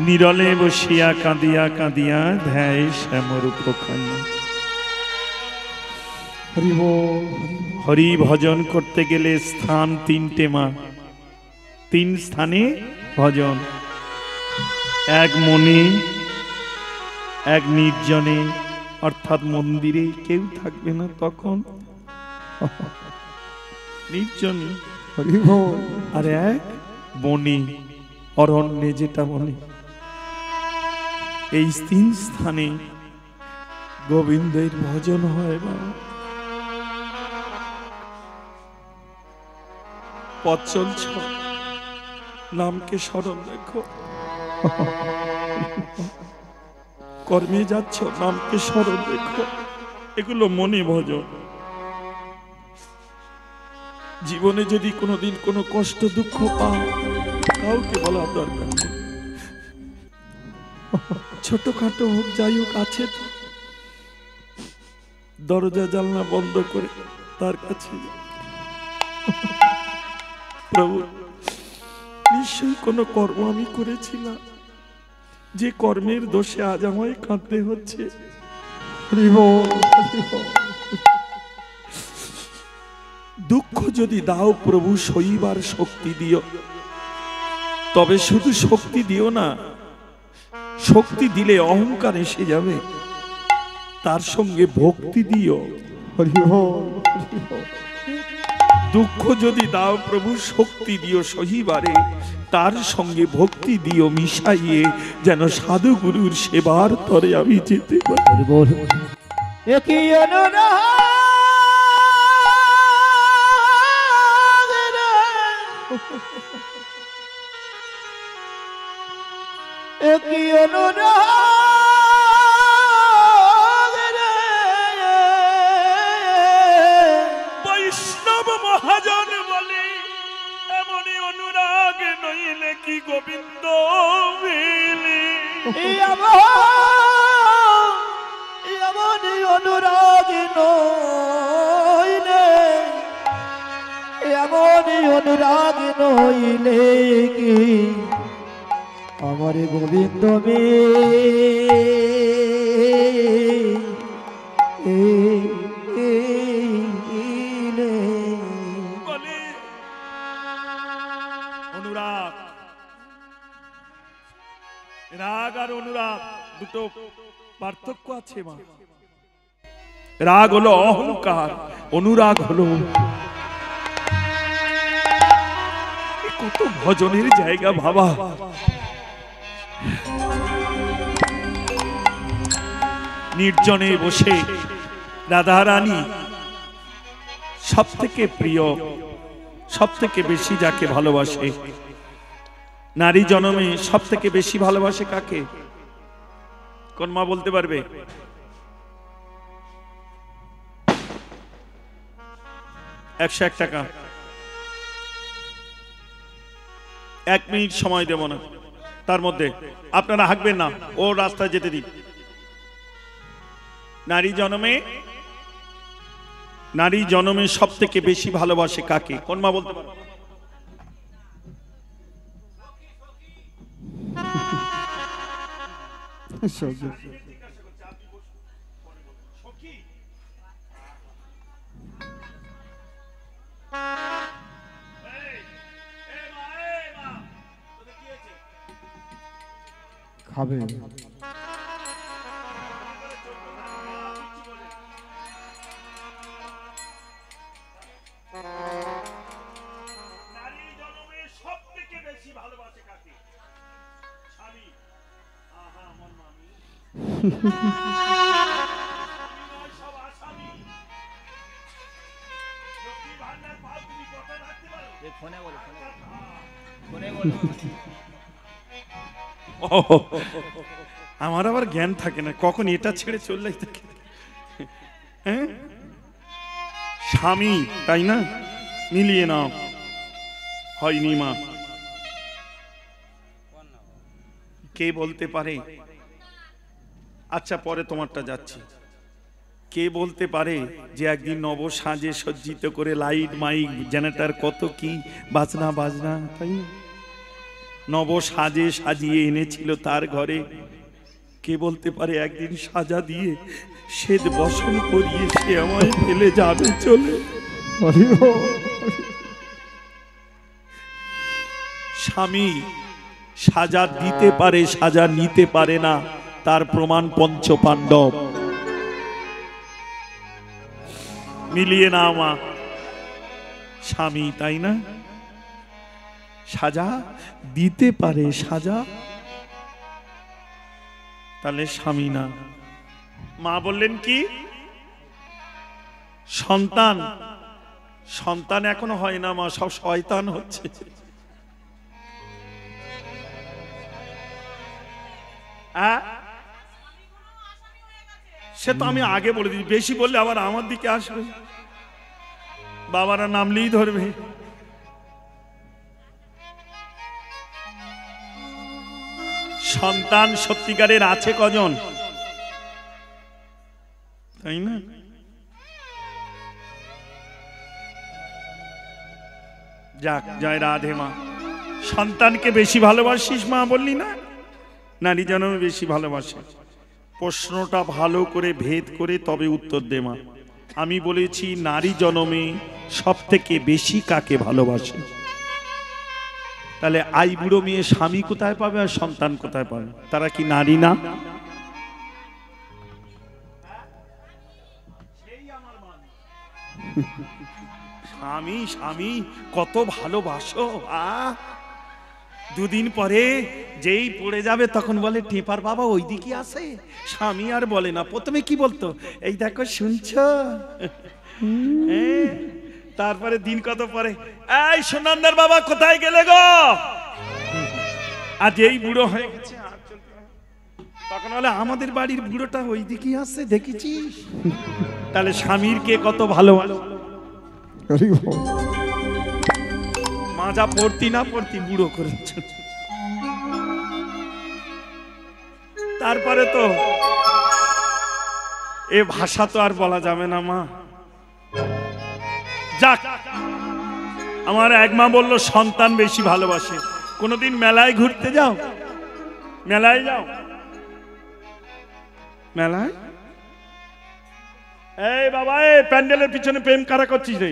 নিরলে বসিয়া কাঁদিয়া কাঁদিয়া ধ্যায় শ্যামরূপ খানি। হরি ভজন করতে গেলে স্থান তিনটে মা, তিন স্থানে ভজন, এক মনে, এক নির্জনে অর্থাৎ মন্দিরে কেউ থাকবে না তখন নির্জনে, আর এক বনে অরণ্যে যেটা বলে। এই তিন স্থানে গোবিন্দের ভজন হয় বাবা। পথ চলছ, নামকে স্মরণ রেখো। কর্মে যাচ্ছ, নামকে স্মরণ রেখো। এগুলো মনে ভজন। জীবনে যদি কোনোদিন কোনো কষ্ট দুঃখ পাও, কাউকে বলার দরকার নেই। ছোটখাটো হোক যাই হোক, আছে তো, দরজা জানলা বন্ধ করে তার কাছে, প্রভু নিশ্চয়ই কোনো কর্ম আমি করেছিলাম, যে কর্মের দোষে আজ আমায় কাঁদতে হচ্ছে। দুঃখ যদি দাও প্রভু, সইবার শক্তি দিও। তবে শুধু শক্তি দিও না, শক্তি দিলে অহংকার এসে যাবে, তার সঙ্গে ভক্তি দিও। দুঃখ যদি দাও প্রভু, শক্তি দিও সহিবারে, তার সঙ্গে ভক্তি দিও মিশাইয়ে, যেন সাধু গুরুর সেবার তরে আমি যেতে পারি। বৈষ্ণব মহাজন বলে, এমনই অনুরাগ নইলে কি গোবিন্দ মিলে। এমনই অনুরাগ নইলে, এমনই অনুরাগ নইলে কি আমার গোবিন্দ বলে অনুরাগ, রাগ আর অনুরাগ দুটো পার্থক্য আছে মা। রাগ হলো অহংকার, অনুরাগ হলো কত ভজনের জায়গা ভাবা। নির্জনে বসে রাধা রানী সব থেকে প্রিয়, সব থেকে বেশি যাকে ভালোবাসে, নারী জনমে সব থেকে বেশি ভালোবাসে কাকে? কোন মা বলতে পারবে? 101 টাকা। 1 মিনিট সময় দেব না, তার মধ্যে আপনারা হাঁকবেন না, ও রাস্তায় যেতে দিন। নারী জনমে সব থেকে বেশি ভালোবাসে কাকে? কোন মা বলতে পারবে? খাবে আমার আবার জ্ঞান থাকে না, কখন এটা ছেড়ে চললে থাকে। হ্যাঁ, স্বামী তাই না? মিলিয়ে নাও। হয়নি মা? কে বলতে পারে? আচ্ছা পরে তোমারটা যাচ্ছি। কে বলতে পারে যে একদিন নব সাজে সজ্জিত করে লাইট মাইক জেনারেটর কত কি বাজনা বাজনা, তাই না? নব সাজে সাজিয়ে এনেছিল তার ঘরে। কে বলতে পারে একদিন সাজা দিয়ে শ্বেত বসন করিয়ে সে আমায় ফেলে যাবে চলে। স্বামী সাজা দিতে পারে, সাজা নিতে পারে না, তার প্রমাণ পঞ্চ পাণ্ডব। মিলিয়ে না মা, স্বামী তাই না? সাজা দিতে পারে, সাজা তাহলে স্বামী না। মা বললেন কি সন্তান, সন্তান এখনো হয় না মা, সব শয়তান হচ্ছে। সে তো আমি আগে বলে দিই, বেশি বললে আবার আমার দিকে আসবে, বাবারা নামলেই ধরবে। সন্তান সত্যিকারের আছে কজন, তাই না? যাক, জয় রাধে মা। সন্তানকে বেশি ভালোবাসিস মা বললি না? নারী জন্মে বেশি ভালোবাসে। প্রশ্নটা ভালো করে ভেদ করে তবে উত্তর দে মা। আমি বলেছি নারী জন্মে সব থেকে বেশি কাকে ভালোবাসে? তাহলে আই বুড়ো মেয়ে স্বামী কোথায় পাবে আর সন্তান কোথায় পাবে? তারা কি নারী না? স্বামী স্বামী কত ভালোবাসো, দুদিন পরে যেই পড়ে যাবে তখন বলে টেপার বাবা ওইদিকে আছে। স্বামী আর বলে না, প্রথমে কি বলতো, এই দেখো শুনছো, তারপরে দিন কত পরে এই সোনান্দার বাবা কোথায় গেলে গো, আজ এই বুড়ো হয়ে গেছে তখন বলে আমাদের বাড়ির বুড়োটা ওইদিকে আছে দেখেছিস। তাহলে স্বামীর কে কত ভালোবাসে। মাজা পড়তি না পড়তি বুড়ো করেছে। তারপরে তো এ ভাষা তো আর বলা যাবে না মা। যাক, আমার এক মা বললো সন্তান বেশি ভালোবাসে। কোনদিন মেলায় ঘুরতে যাও? মেলায় যাও? মেলায় এই বাবা, এই প্যান্ডেলের পিছনে প্রেম কারা করছিস রে?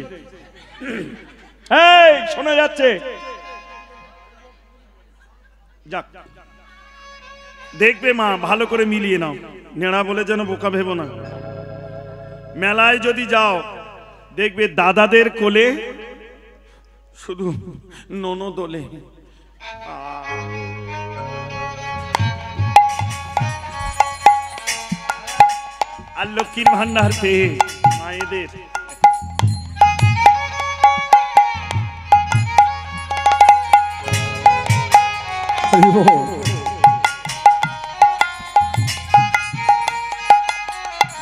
এই শোনা যাচ্ছে। যাক, দেখবে মা ভালো করে মিলিয়ে নাও, নেড়া বলে যেন বোকা ভেবো না। মেলায় যদি যাও দেখবে দাদাদের কোলে শুধু ননো দোলে, আর লক্ষ্মীর ভান্ডার পেয়ে মায়েদের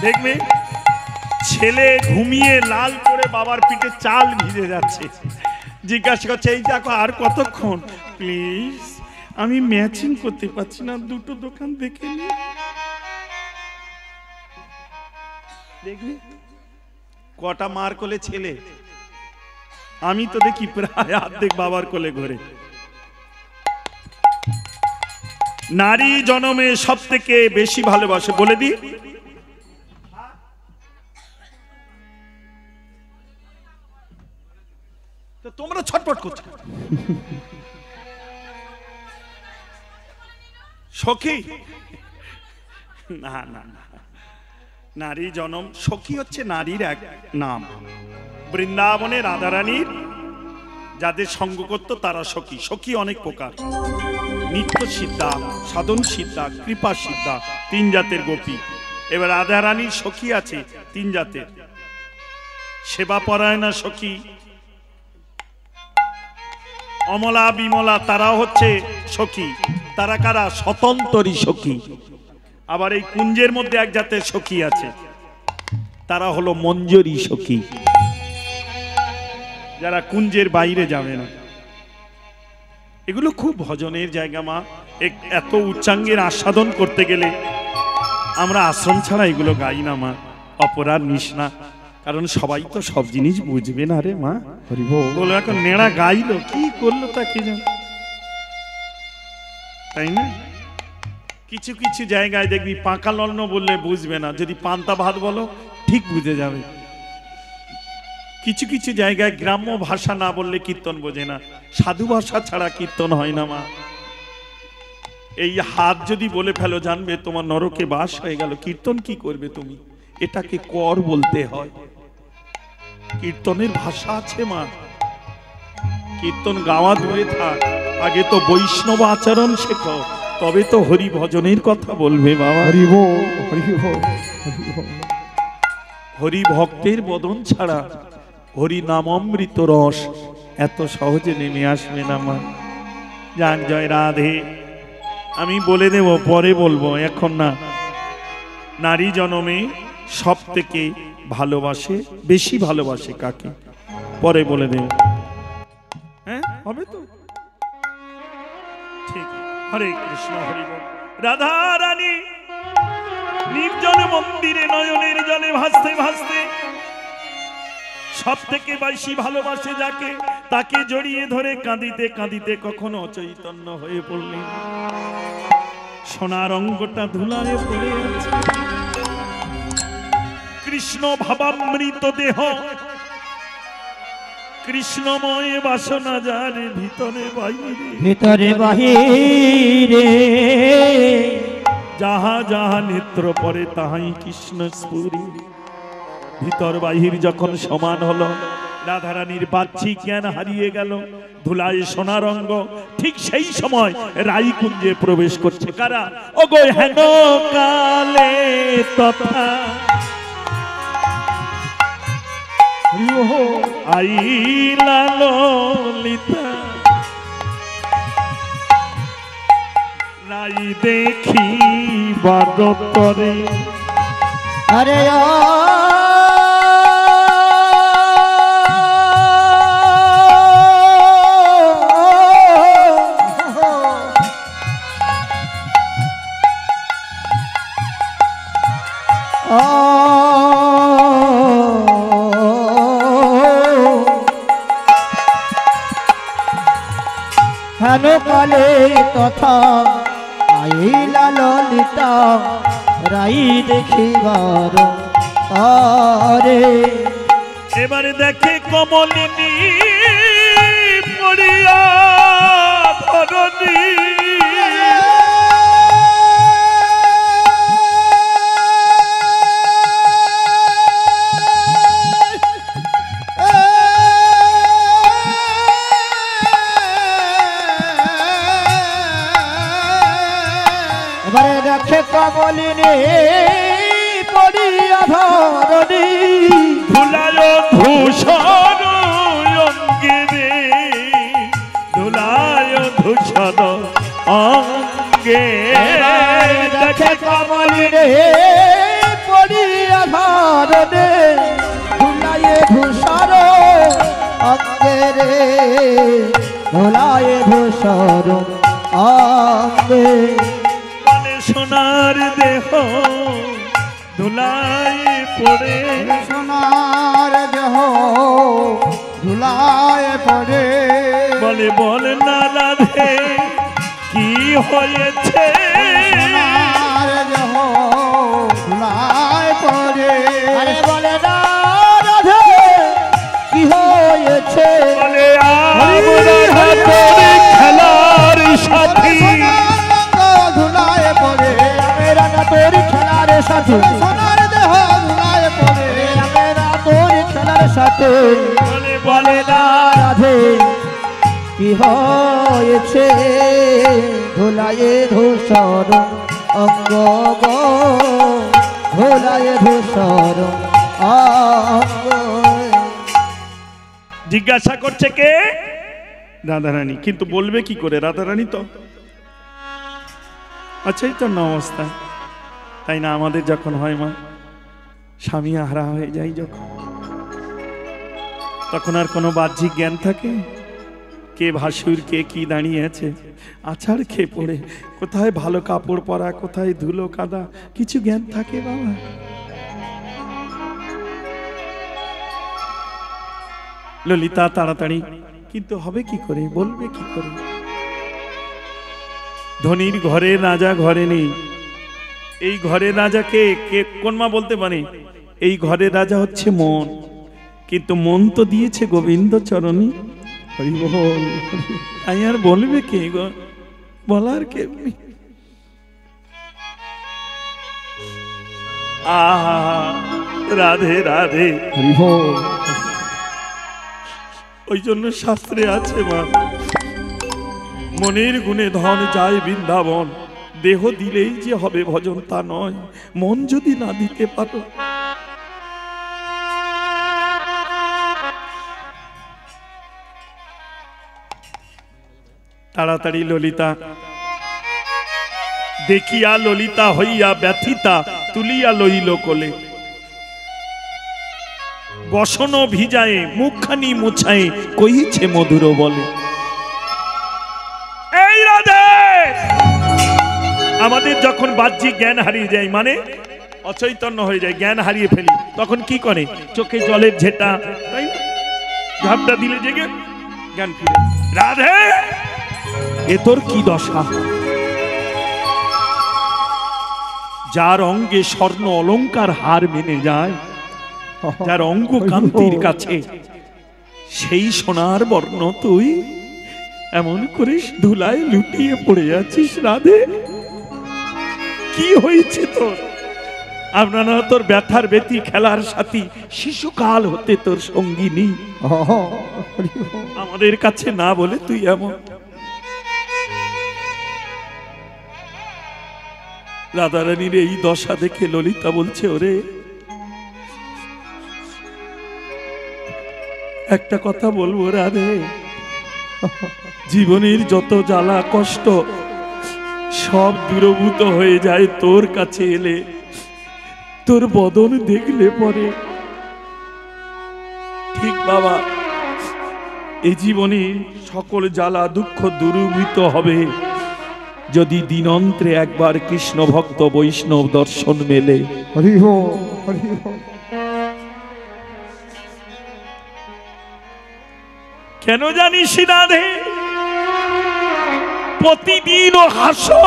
দেখবে ছেলে ঘুমিয়ে লাল করে বাবার পিঠে চাল ভিজে যাচ্ছে, জিজ্ঞাসা করছে এই দেখো আর কতক্ষণ, প্লিজ আমি ম্যাচিং করতে পারছি না, দুটো দোকান দেখে নি। দেখবি কটা মার কোলে ছেলে, আমি তো দেখি প্রায় অর্ধেক বাবার কোলে ঘরে। নারী জন্মে সব থেকে বেশি ভালোবাসে বলে দি, তোমরা ছটপট করছো। সখী না না না, নারী জনম, সখী হচ্ছে নারীর এক নাম। বৃন্দাবনে রাধারানীর যাদের সঙ্গ করত তারা সখী। সখী অনেক প্রকার, নিত্য সিদ্ধা, সাধন সিদ্ধা, কৃপা সিদ্ধা, তিন জাতের গোপী। এবার রাধারানীর সখী আছে তিন জাতের। সেবা পরায়ণা সখী, অমলা বিমলা, তারা হচ্ছে সখী। তারা কারা? স্বতন্ত্রী সখী। আবার এই কুঞ্জের মধ্যে এক জাতের সখী আছে, তারা হলো মঞ্জরী সখী, যারা কুঞ্জের বাইরে যাবে না। এগুলো খুব ভজনের জায়গা মা। এত উচ্চাঙ্গের আস্বাদন করতে গেলে আমরা আশ্রম ছাড়া এগুলো গাই না মা, অপরাধ নিস না, কারণ সবাই তো সব জিনিস বুঝবে না রে মা। বলো এখন নেড়া গাইলো কি করলো তা কি জানো। তাই না? কিছু কিছু জায়গায় দেখবি পাকা লগ্ন বললে বুঝবে না, যদি পান্তা ভাত বলো ঠিক বুঝে যাবে। কিছু কিছু জায়গায় গ্রাম্য ভাষা না বললে কীর্তন বোঝে না, সাধু ভাষা ছাড়া কীর্তন হয় না মা। এই হাত যদি বলে ফেলো জানবে তোমার নরকে বাস হয়ে গেল। কীর্তন কি করবে তুমি? এটাকে কর বলতে হয়। কীর্তনের ভাষা আছে মা। কীর্তন গাওয়া দূরে থাক, আগে তো বৈষ্ণব আচরণ শেখো, তবে তো হরি ভজনের কথা বলবে বাবা। হরি বল, হরি বল, হরি বল। হরি ভক্তের বদন ছাড়া হরি নামামৃত রস এত সহজে নেমে আসবে না মা। যাক, জয় রাধে। আমি বলে দেব, পরে বলবো, এখন না। নারী জনমে সব থেকে ভালোবাসে, বেশি ভালোবাসে কাকে, পরে বলে দেব। হ্যাঁ, হবে তো? ঠিক। হরে কৃষ্ণ, হরি বল। রাধা রানী নির্জন মন্দিরে নয়নের জলে ভাসতে ভাসতে সব থেকে বেশি ভালোবাসে যাকে, তাকে জড়িয়ে ধরে কাঁদিতে কাঁদিতে কখনো চৈতন্য হয়ে পড়লেন। সোনার অঙ্গটা ধুলায় পড়ে আছে। কৃষ্ণ ভাবামৃত দেহ, কৃষ্ণময় বাসনা যার ভিতরে বাহিরে, ভিতরে বাহিরে যাহা যাহা নেত্র পরে তাহাই কৃষ্ণ স্ফুরি। ভিতর বাহির যখন সমান হলো, রাধারানীর বাহ্যিক জ্ঞান হারিয়ে গেল, ধুলায় সোনার অঙ্গ। ঠিক সেই সময় রাইকুঞ্জে প্রবেশ করছে কারা? ওগো হেন কালে তথা আইলা ললিতা, রাই দেখি বাগতরে। আরে হেন কালে তথা আইলা ললিতা, রাই দেখিবার তারে। এবারে দেখে কমলিনী পড়িয়া ধরণী, এবারে দেখে কমলিনী পড়িয়া ধরণী, ধুলায় ধূসর অঙ্গে রে, ধুলায় ধূসর অঙ্গে। দেখে কমলিনী পড়িয়া ধরণী, ধুলায়ে ধূসর অঙ্গে রে, ধুলায়ে ধূসর অঙ্গে। মানে সোনার দেহ ধুলায় পড়ে, সোনার দেহ ধুলায় পড়ে। বলে বল না রাধে কি হয়েছে, সোনার দেহ ধুলায় পড়ে। আরে বলে না রাধে কি হয়েছে, বলে আমরা তোর খেলার সাথী, ধুলায় পড়ে। মেরা না তোর খেলার সাথী, সোনার দেহ ধুলায় পড়ে। মেরা তোর খেলার সাথে, বলে না রাধে কি হয়েছে, ধুলায়ে ধূসর অঙ্গ গো, ধুলায়ে ধূসর অঙ্গ। জিজ্ঞাসা করছে কে? রাধারানী। কিন্তু বলবে কি করে? রাধারানী তো আচ্ছাই তো না অবস্থা, তাই না? আমাদের যখন হয় মা, স্বামী হারা হয়ে যায় যখন, তখন আর কোনো বাহ্যিক জ্ঞান থাকে? কে ভাসুর, কে কি দাঁড়িয়ে আছে, আছাড় খেয়ে পড়ে, কোথায় ভালো কাপড় পরা, কোথায় ধুলো কাদা, কিছু জ্ঞান থাকে বাবা? ললিতা তাড়াতাড়ি, কিন্তু হবে কি করে, বলবে কি করে? ধনির ঘরে রাজা ঘরে নেই। এই ঘরের রাজাকে কে কোন মা বলতে পারে? এই ঘরের রাজা হচ্ছে মন, কিন্তু মন তো দিয়েছে গোবিন্দ চরণী। হরি বল। তাই আর বলবে কে গো, বলার কে? আহা রাধে রাধে। হরি বল। ওই জন্য শাস্ত্রে আছে মা, মনের গুণে ধন যায় বৃন্দাবন, দেহ দিলেই যে হবে ভজন তা নয়, মন যদি না দিতে পারো। তাড়াতাড়ি ললিতা দেখিয়া ললিতা হইয়া ব্যথিতা তুলিয়া লইল কোলে, বসন ভিজায়ে মুখখানি মুছায়ে কহিছে মধুর বলে, এই রাধে। আমাদের যখন বাহ্যিক জ্ঞান হারিয়ে যায়, মানে অচৈতন্য হয়ে যায়, জ্ঞান হারিয়ে ফেলি, তখন কি করে? চোখে জলের ঝেঁটা, তাই না? ঝাপটা দিলে জেগে জ্ঞান ফিরে। রাধে, এ তোর কি দশা? যার অঙ্গে স্বর্ণ অলংকার হার মেনে যায়, যার অঙ্গ কান্তির কাছে, সেই সোনার বর্ণ তুই এমন করে ধুলায় লুটিয়ে পড়ে আছিস। রাধে, কি হয়েছে তোর? আপনারা তোর ব্যথার ব্যথি, খেলার সাথী, শিশুকাল হতে তোর সঙ্গিনী, আমাদের কাছে না বলে তুই এমন। রাধারানীর এই দশা দেখে ললিতা বলছে, ওরে একটা কথা বলবো রাধে, জীবনের যত জ্বালা কষ্ট সব দূরভূত হয়ে যায় তোর কাছে এলে, তোর বদন দেখলে পরে। ঠিক বাবা, এই জীবনে সকল জ্বালা দুঃখ দূরীভূত হবে যদি দিনন্ত্রে একবার কৃষ্ণ ভক্ত বৈষ্ণব দর্শন মেলে। হরি বল, হরি বল। কেন জানিস রাধে? প্রতিদিন হাসো,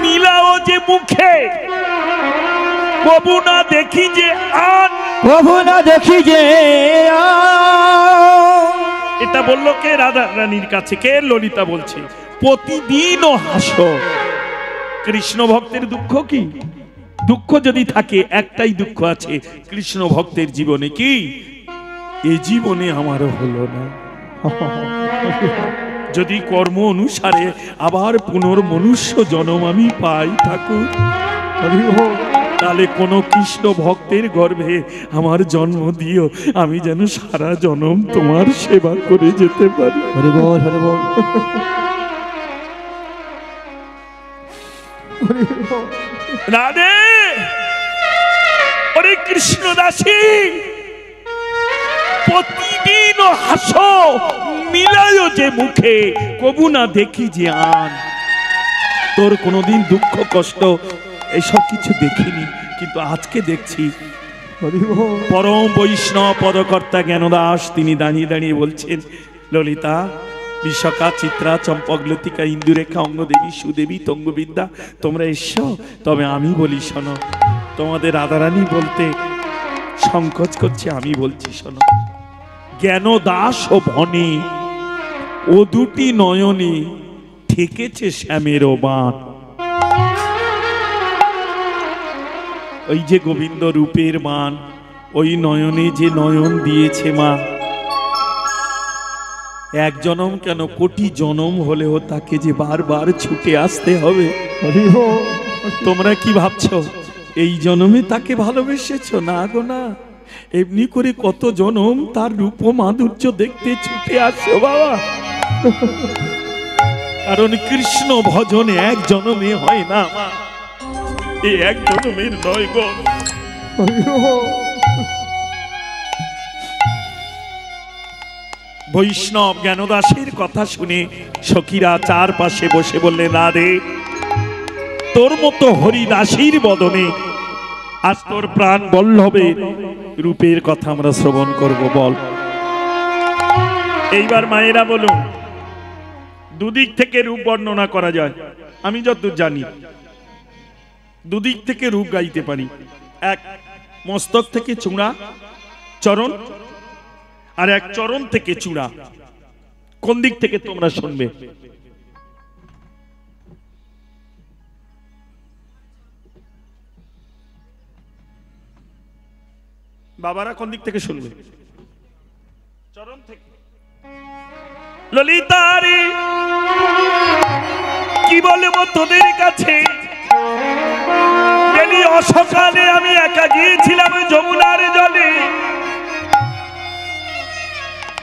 মিলাও যে মুখে, কবু না দেখি যে আন, কবু না দেখি যে এটা বললো কে? রাধা রানীর কাছে। কে? ললিতা বলছে প্রতিদিন হাসো। কৃষ্ণ ভক্তের দুঃখ কি? দুঃখ যদি থাকে, একটাই দুঃখ আছে কৃষ্ণ ভক্তের জীবনে, কি? এ জীবনে আমারও হলো না। যদি কর্ম অনুসারে আবার পুনর্মনুষ্য জন্ম আমি পাই ঠাকুর, তাহলে কোন কৃষ্ণ ভক্তের গর্ভে আমার জন্ম দিও, আমি যেন সারা জন্ম তোমার সেবা করে যেতে পারি। হরি বল, হরি বল। রাধে, ওরে কৃষ্ণ দাসী, প্রতিদিন হাসো, মিলায় যে মুখে, কবু না দেখি যে আন। তোর কোনোদিন দুঃখ কষ্ট এইসব কিছু দেখিনি, কিন্তু আজকে দেখছি। পরম বৈষ্ণব পদকর্তা জ্ঞানদাস তিনি দাঁড়িয়ে দাঁড়িয়ে বলছেন, ললিতা, বিশাখা, চিত্রা, চম্পক, লতিকা, ইন্দুরেখা, অঙ্গদেবী, সুদেবী, তঙ্গবিদ্যা, তোমরা এসো। তবে আমি বলি শোনো, তোমাদের রাধারানী বলতে সংকোচ করছে, আমি বলছি শোনো। জ্ঞানদাস ও বনে, ও দুটি নয়নে ঠেকেছে শ্যামের বাণ। ওই যে গোবিন্দ রূপের মান, ওই নয়নে যে নয়ন দিয়েছে মা, এক জনম কেন কোটি জনম হলেও তাকে যে বারবার ছুটে আসতে হবে। তোমরা কি ভাবছো এই জনমে তাকে ভালোবেসেছো? না গো না, এমনি করে কত জনম তার রূপ মাধুর্য দেখতে ছুটে আসো বাবা। কারণ কৃষ্ণ ভজন এক জনমে হয় না মা, এই এক জনমের নয় গো। বৈষ্ণব জ্ঞানদাসের কথা শুনে সখীরা চারপাশে বসে বললেন, রাধে, তোর মতো হরিদাসীর বদনে আজ তোর প্রাণ বল্লভে রূপের কথা আমরা শ্রবণ করব, বল। এইবার মায়েরা বলুন, দুদিক থেকে রূপ বর্ণনা করা যায়, আমি যতদূর জানি দুদিক থেকে রূপ গাইতে পারি। এক, মস্তক থেকে চূড়া চরণ, আর এক চরণ থেকে চূড়া। কোন দিক থেকে তোমরা শুনবে? বাবারা কোন দিক থেকে শুনবে? চরণ থেকে। ললিতারি কি বলবো তোদের কাছে, বেলি অসকালে আমি একা গিয়েছিলাম যমুনার জলে,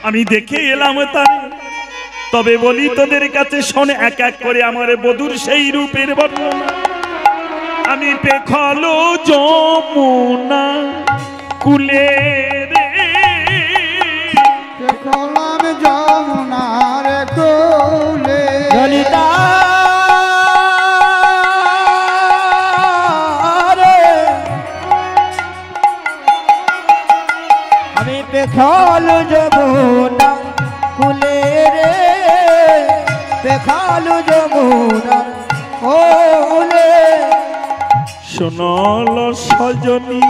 আমি দেখে এলাম তার। তবে বলি তোদের কাছে শোন এক এক করে আমার বধূর সেই রূপের বর্ণনা। আমি পেখলো যমুনা কুলে রে, দেখলাম যমুনার কোলে, ললিতা রে, আমি পেখালো যমুনা কুলে রে, পেখালো যমুনা কোলে। শোনল সজনী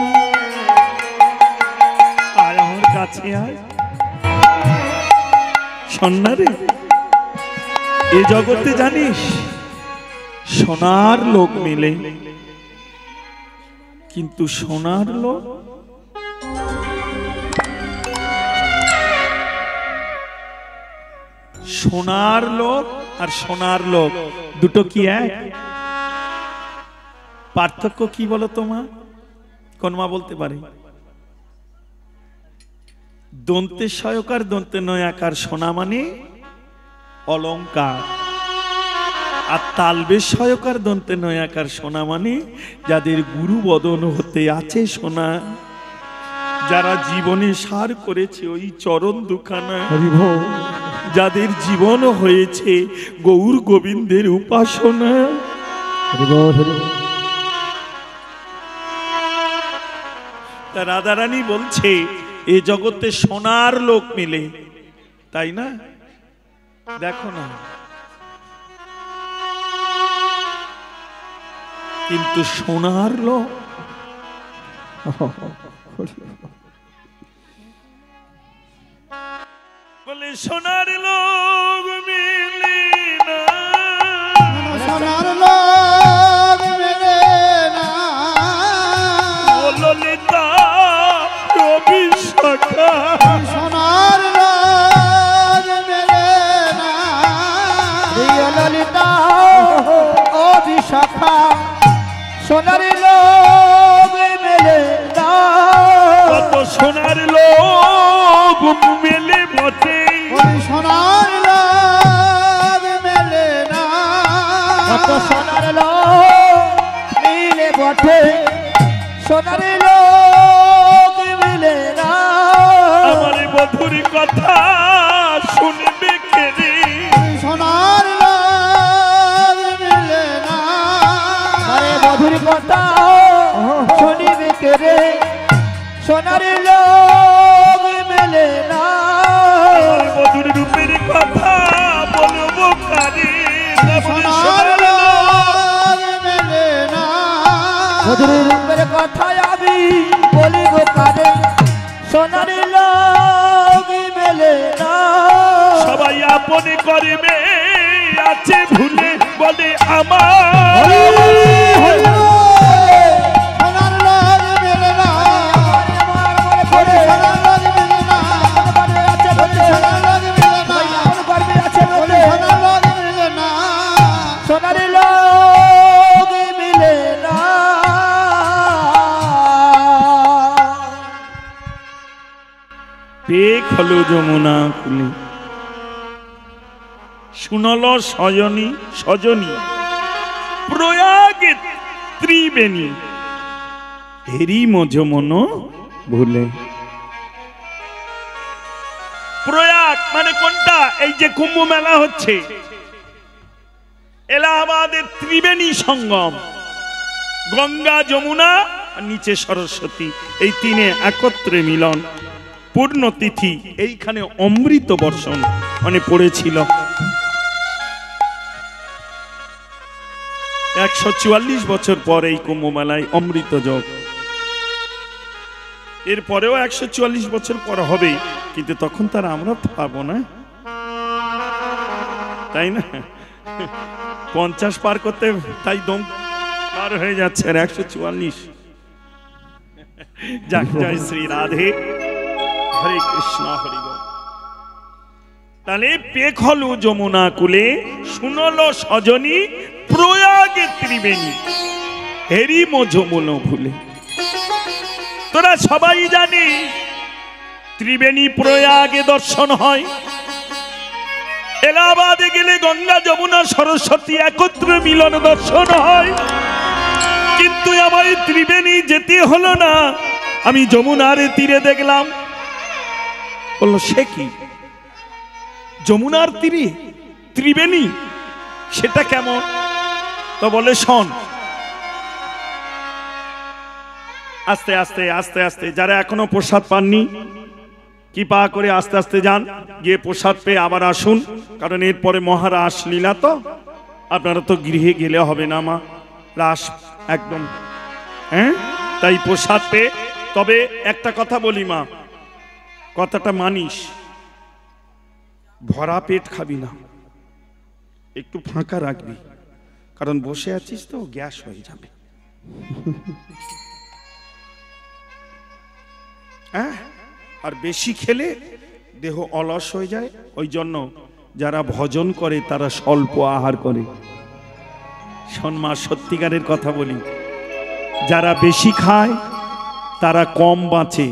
আয় আমার কাছে আয়। শোনা রে, এ জগতে জানিস সোনার লোক মিলে, কিন্তু সোনার লোক সোনার লোক আর সোনার লোক দুটো কি এক? পার্থক্য কি বলো তোমা? কোন মা বলতে পারে? দন্তে সয়কার দন্তে নয়াকার সোনা মানে অলংকার, আর তালবে সয়কার দন্তে নয়াকার সোনা মানে যাদের গুরু বদন হতে আছে সোনা, যারা জীবনে সার করেছে ওই চরণ দুখানা, যাদের জীবন হয়েছে গৌর গোবিন্দের উপাসনা। রাধারানী বলছে এ জগতে সোনার লোক মিলে, তাই না? দেখো না, কিন্তু সোনার লোক বলে সোনার লোক মিলে না, সোনার লোক মেলে না, ও ললিতা রবি শাখা, সোনার লোক মেলে না, ললিতা ও বিশাখা, সোনার লোক মেলে না, কত সোনার লোক মেলে বটে, সোনার লোক মেলে না, কত সোনার লোক মিলে বটে, সোনার লোক মিলে না। আমার বধুর কথা শুনবে কে রে? সোনার লোক মেলে না, আরে মধুর কথা শুনিবে কে রে, সোনার লোক মেলে না। আমার বধুর রূপের কথা বলবো কারে? সোনার লোক মেলে না, মধুর রূপের কথা আমি বলিব কারে, সোনার লোক মেলে না। সবাই আপন করবে আছে ভুলে বলে আমার, সোনার লোক মেলে না, সোনার লোক মেলে না, সোনার লোক মেলে না, সোনার লোক মেলে না, সোনার লোক মিলে না। পেক হলো যমুনা কুলে, শুনল সজনী সজনী প্রয়াগে ত্রিবেণী, হেরি মজ মন ভুলে। প্রয়াগ মানে কোনটা? এই যে কুম্ভ মেলা হচ্ছে, এলাহাবাদের ত্রিবেণী সঙ্গম, গঙ্গা যমুনা আর নিচে সরস্বতী, এই তিনে একত্রে মিলন। পূর্ণ তিথি এইখানে অমৃত বর্ষণ মানে পড়েছিল। 144 বছর পর এই কুম্ভমেলায় অমৃত যোগ, এরপরেও 144 বছর পর হবে, কিন্তু তখন তার আমরা পাবো না, তাই না? 50 পার করতে তাই দম পার হয়ে যাচ্ছে, আর 144। যাক, জয় শ্রী রাধে, হরে কৃষ্ণ, হরি বল। তাহলে পেখলু যমুনা কুলে শুনলো সজনী প্রয়াগে ত্রিবেণী হেরি মজমুন ভুলে। তোরা সবাই জানি ত্রিবেণী প্রয়াগে দর্শন হয়, এলাহাবাদে গেলে গঙ্গা যমুনা সরস্বতী একত্র মিলন দর্শন হয়, কিন্তু আমায় ত্রিবেণী যেতে হলো না, আমি যমুনার তীরে দেখলাম। বললো সে কি? যমুনার তীরে ত্রিবেণী, সেটা কেমন? তো বলে শোন, আস্তে আস্তে আস্তে আস্তে, যারা এখনো প্রসাদ পাননি কৃপা করে আস্তে আস্তে যান, গিয়ে প্রসাদ পেয়ে আবার আসুন, কারণ এরপরে মহারাস লীলা, তো আপনারা তো গৃহে গেলে হবে না মা, রাস একদম, হ্যাঁ, তাই প্রসাদ পেয়ে। তবে একটা কথা বলি মা, কথাটা মানিস, ভরা পেট খাবি না, একটু ফাঁকা রাখবি, কারণ বসে আছিস তো গ্যাস হয়ে যাবে। হ্যাঁ, আর বেশি খেলে দেহ অলস হয়ে যায়, ওই জন্য যারা ভজন করে তারা স্বল্প আহার করে। শোন মা, সত্যিকারের কথা বলি, যারা বেশি খায় তারা কম বাঁচে,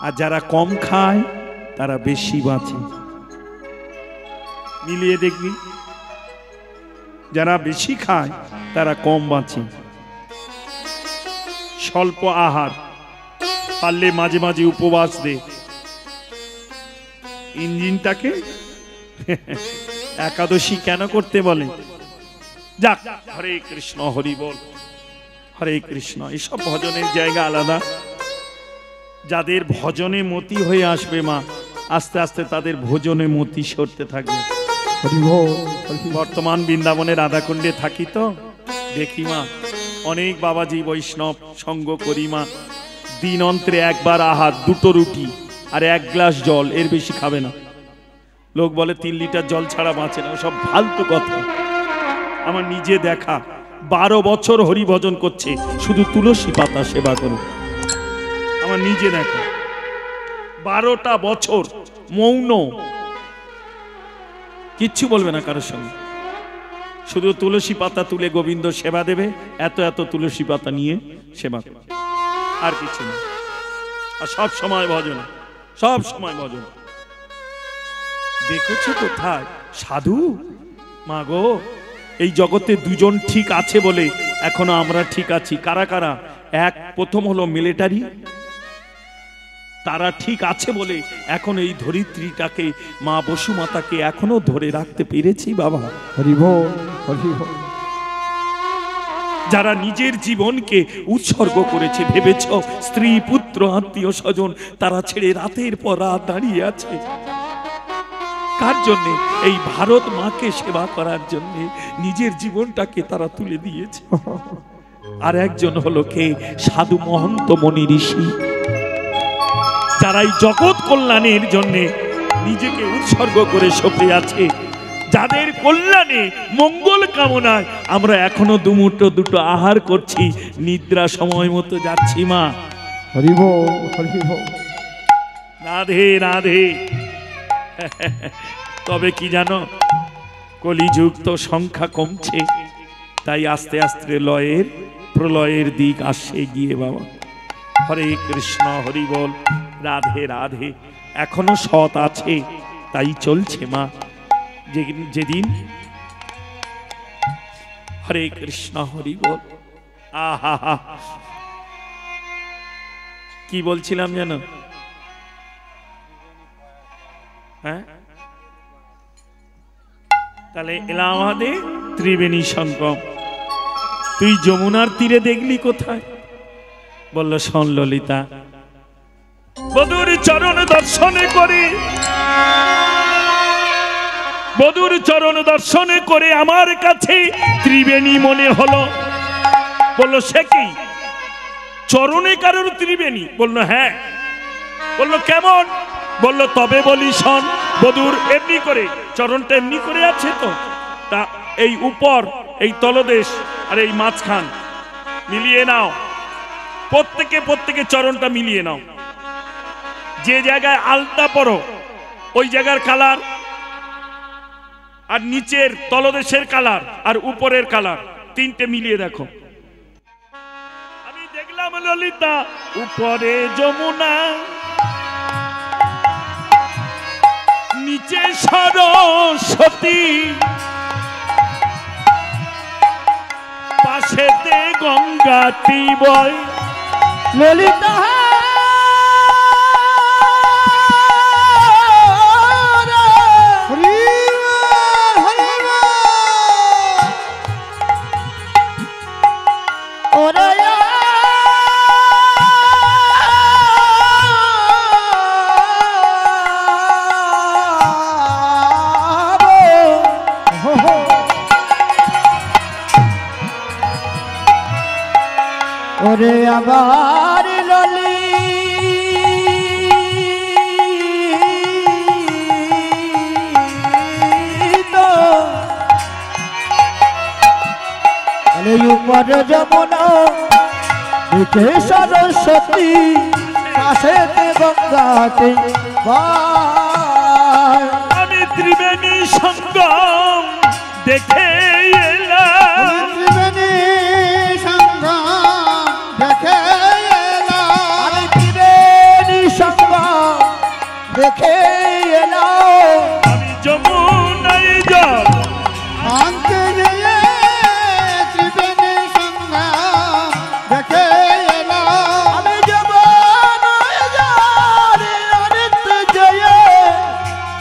আর যারা কম খায় তারা বেশি বাঁচে। মিলিয়ে দেখবি, যারা বেশি খায় তারা কম বাঁচে। স্বল্প আহার, পারলে মাঝে মাঝে উপবাস দে, ইঞ্জিনটাকে একাদশী কেন করতে বলে? যাক, হরে কৃষ্ণ, হরি বল, হরে কৃষ্ণ। এসব ভজনের জায়গা আলাদা। যাদের ভজনে মতি হয়ে আসবে মা, আস্তে আস্তে তাদের ভোজনে মতি সরতে থাকবে। বর্তমান বৃন্দাবনের রাধাকুণ্ডে থাকি তো দেখি মা, অনেক বাবাজি বৈষ্ণব সঙ্গ করি মা, দিন অন্তরে একবার আহার, 2টো রুটি আর 1 গ্লাস জল, এর বেশি খাবে না। লোক বলে 3 লিটার জল ছাড়া বাঁচে না, সব ফালতু কথা। আমার নিজে দেখা, 12 বছর হরি ভজন করছে, শুধু তুলসী পাতা সেবা করে। আমার নিজে দেখা, 12টা বছর মৌন, কিচ্ছু বলবে না কারোর সঙ্গে, শুধু তুলসী পাতা তুলে গোবিন্দ সেবা দেবে, এত এত তুলসী পাতা নিয়ে সেবা করবে, আর কিছু না। আর সব সময় ভজন, সব সময় ভজন। দেখেছো কোথায় সাধু? মা গো, এই জগতে 2জন ঠিক আছে বলে এখনো আমরা ঠিক আছি। কারা কারা? এক, প্রথম হলো মিলিটারি, তারা ঠিক আছে বলে এখন এই ধরিত্রীটাকে, মা বসুমাতাকে এখনো ধরে রাখতে পেরেছি বাবা। হরি বল, হরি বল। যারা নিজের জীবনকে উৎসর্গ করেছে, ভেবেছ স্ত্রী পুত্র আত্মীয় স্বজন তারা ছেড়ে রাতের পর রাত দাঁড়িয়ে আছে কার জন্য? এই ভারত মাকে সেবা করার জন্য নিজের জীবনটাকে তারা তুলে দিয়েছে। আর একজন হলো কে? সাধু মহন্ত মনি ঋষি, যারা এই জগৎ কল্যাণের জন্য নিজেকে উৎসর্গ করে সঁপে আছে, যাদের কল্যাণে মঙ্গল কামনায় আমরা এখনো দুমুঠো 2টো আহার করছি, নিদ্রা সময় মতো যাচ্ছি মা। হরি বল, হরি বল। রাধে রাধে। তবে কি জানো, কলিযুগ তো সংখ্যা কমছে, তাই আস্তে আস্তে লয়ের প্রলয়ের দিক আসছে গিয়ে বাবা। হরে কৃষ্ণ, হরি বল, রাধে রাধে। এখনো সৎ আছে, তাই চলছে মা। যেদিন হরে কৃষ্ণ, হরি বল। আহা হা, কি বলছিলাম জানো? হ্যাঁ, তাহলে এলাহাবাদে ত্রিবেণী সঙ্গম। তুই যমুনার তীরে দেখলি কোথায়? বলল শোন ললিতা, বধুর চরণ দর্শনে করে বধুর চরণ দর্শন করে আমার কাছে ত্রিবেণী মনে হলো। বলল সে কি, চরণে কারোর ত্রিবেণী? বলল হ্যাঁ। বলল কেমন? বলল তবে বলি শোন। বধুর এমনি করে চরণটা এমনি করে আছে তো, তা এই উপর, এই তলদেশ আর এই মাঝখান মিলিয়ে নাও, প্রত্যেকে চরণটা মিলিয়ে নাও। যে জায়গায় আলতা পরো ওই জায়গার কালার, আর নিচের তলদেশের কালার আর উপরের কালার, তিনটে মিলিয়ে দেখো। আমি দেখলাম ললিতা উপরে যমুনা, নিচে সরস্বতী, পাশেতে গঙ্গাটি বয়। ললিতা ওরে আবার ললি তো উপর যমুনা, নিচে সরস্বতী, পাশেতে গঙ্গাতে বয়। আমি ত্রিবেণী সঙ্গম দেখে এলাম, ত্রিবেণী সঙ্গম দেখে এলাম, আমি ত্রিবেণী সঙ্গম দেখে এলাম। আমি যমুনায় জল আনতে গিয়ে ত্রিবেণী সঙ্গম দেখে এলাম, আমি যমুনায় জল আনতে গিয়ে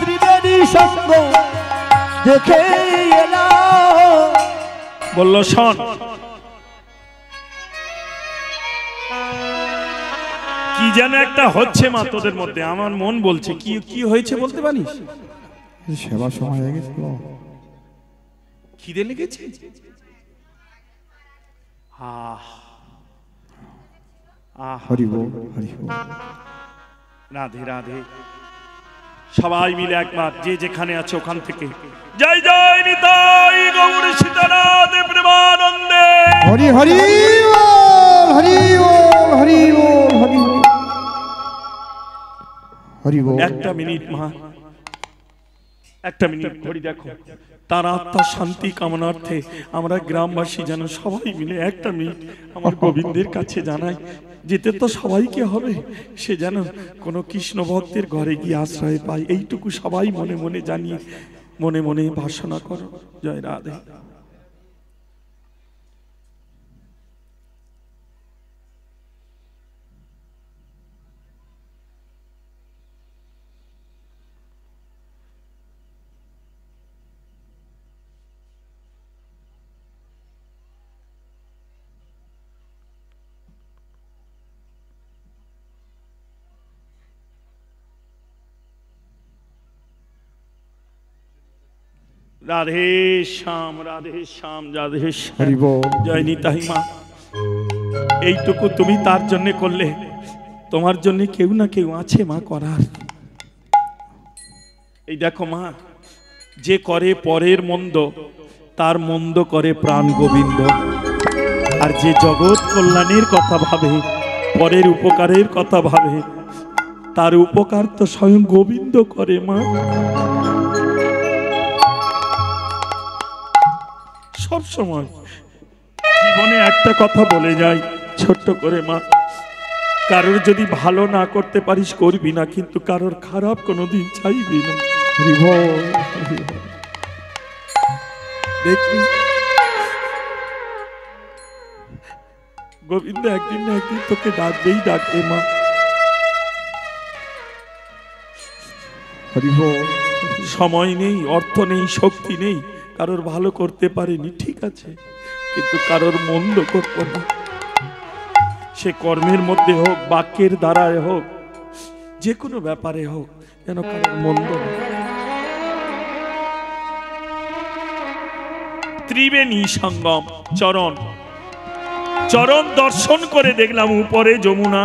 ত্রিবেণী সঙ্গম দেখে এলাম। বলল শোন, কি যেন একটা হচ্ছে মা তোদের মধ্যে, আমার মন বলছে। কি কি হয়েছে বলতে পারিস? সেবা সময় হয়ে গেছিল, খিদে লেগেছে। আহ আহ, হরি বল হরি বল। রাধে রাধে। সবাই মিলে একবার যে যেখানে আছে ওখান থেকে জয় জয় নিতাই গৌর সীতানাথ প্রেমানন্দে। হরি হরি বল হরি বল হরি বল হরি বল হরি বল। একটা মিনিট মা, একটা মিনিট ঘড়ি দেখো। তার আত্মার শান্তি কামনার্থে আমরা গ্রামবাসী যেন সবাই মিলে একটা মিনিট আমার গোবিন্দের কাছে জানাই। যেতে তো সবাইকে হবে, সে যেন কোনো কৃষ্ণ ভক্তের ঘরে গিয়ে আশ্রয় পায়, এইটুকু সবাই মনে মনে জানিয়ে মনে মনে ভাষণা করো। জয় রাধে। রাধে শ্যাম রাধে শ্যাম রাধে শ্যাম। হরি বল। জয় নিতাই মা, এইটুকু তুমি তার জন্য করলে, তোমার জন্য কেউ না কেউ আছে মা করার। এই দেখো মা, যে করে পরের মন্দ তার মন্দ করে প্রাণ গোবিন্দ, আর যে জগৎ কল্যাণের কথা ভাবে, পরের উপকারের কথা ভাবে, তার উপকার তো স্বয়ং গোবিন্দ করে মা। সব সময় জীবনে একটা কথা বলে যাই ছোট্ট করে মা, কারোর যদি ভালো না করতে পারিস করবি না, কিন্তু কারোর খারাপ কোনোদিন চাইবি না। হরি বল হরি বল। দেখবি গোবিন্দ একদিন না একদিন তোকে ডাকবেই ডাকবে মা। হরি বল। সময় নেই, অর্থ নেই, শক্তি নেই, কারোর ভালো করতে পারিনি ঠিক আছে, কিন্তু কারোর মন্দ করব না। সে কর্মের মধ্যে হোক, বাক্যের দ্বারায় হোক, যে কোনো ব্যাপারে হোক, যেন কারোর মন্দ না। ত্রিবেণী সঙ্গম চরণ, চরণ দর্শন করে দেখলাম উপরে যমুনা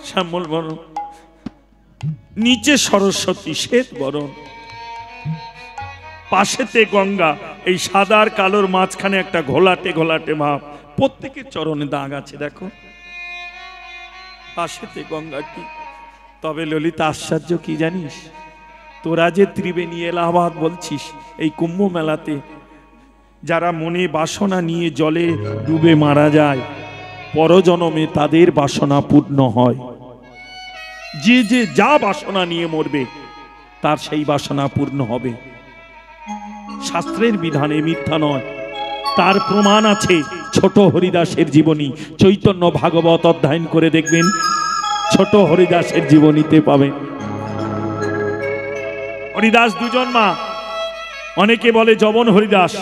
শ্যামল বরণ, নিচে সরস্বতী শ্বেত বরণ, পাশেতে গঙ্গা, এই সাদার কালোর মাঝখানে একটা ঘোলাটে ঘোলাটে ভাব, প্রত্যেকের চরণে দাগ আছে দেখো, পাশেতে গঙ্গাটি। তবে ললিতা আশ্চর্য কি জানিস, তোরা যে ত্রিবেণী এলাহাবাদ বলছিস, এই কুম্ভ মেলাতে যারা মনে বাসনা নিয়ে জলে ডুবে মারা যায়, পরজনমে তাদের বাসনা পূর্ণ হয়। যে যে যা বাসনা নিয়ে মরবে তার সেই বাসনা পূর্ণ হবে। শাস্ত্রের বিধানে মিথ্যা নয়, তার প্রমাণ আছে। ছোট হরিদাসের জীবনী, চৈতন্য ভাগবত অধ্যয়ন করে দেখবেন, ছোট হরিদাসের জীবনীতে পাবেন। হরিদাস দুজন মা, অনেকে বলে জবন হরিদাস,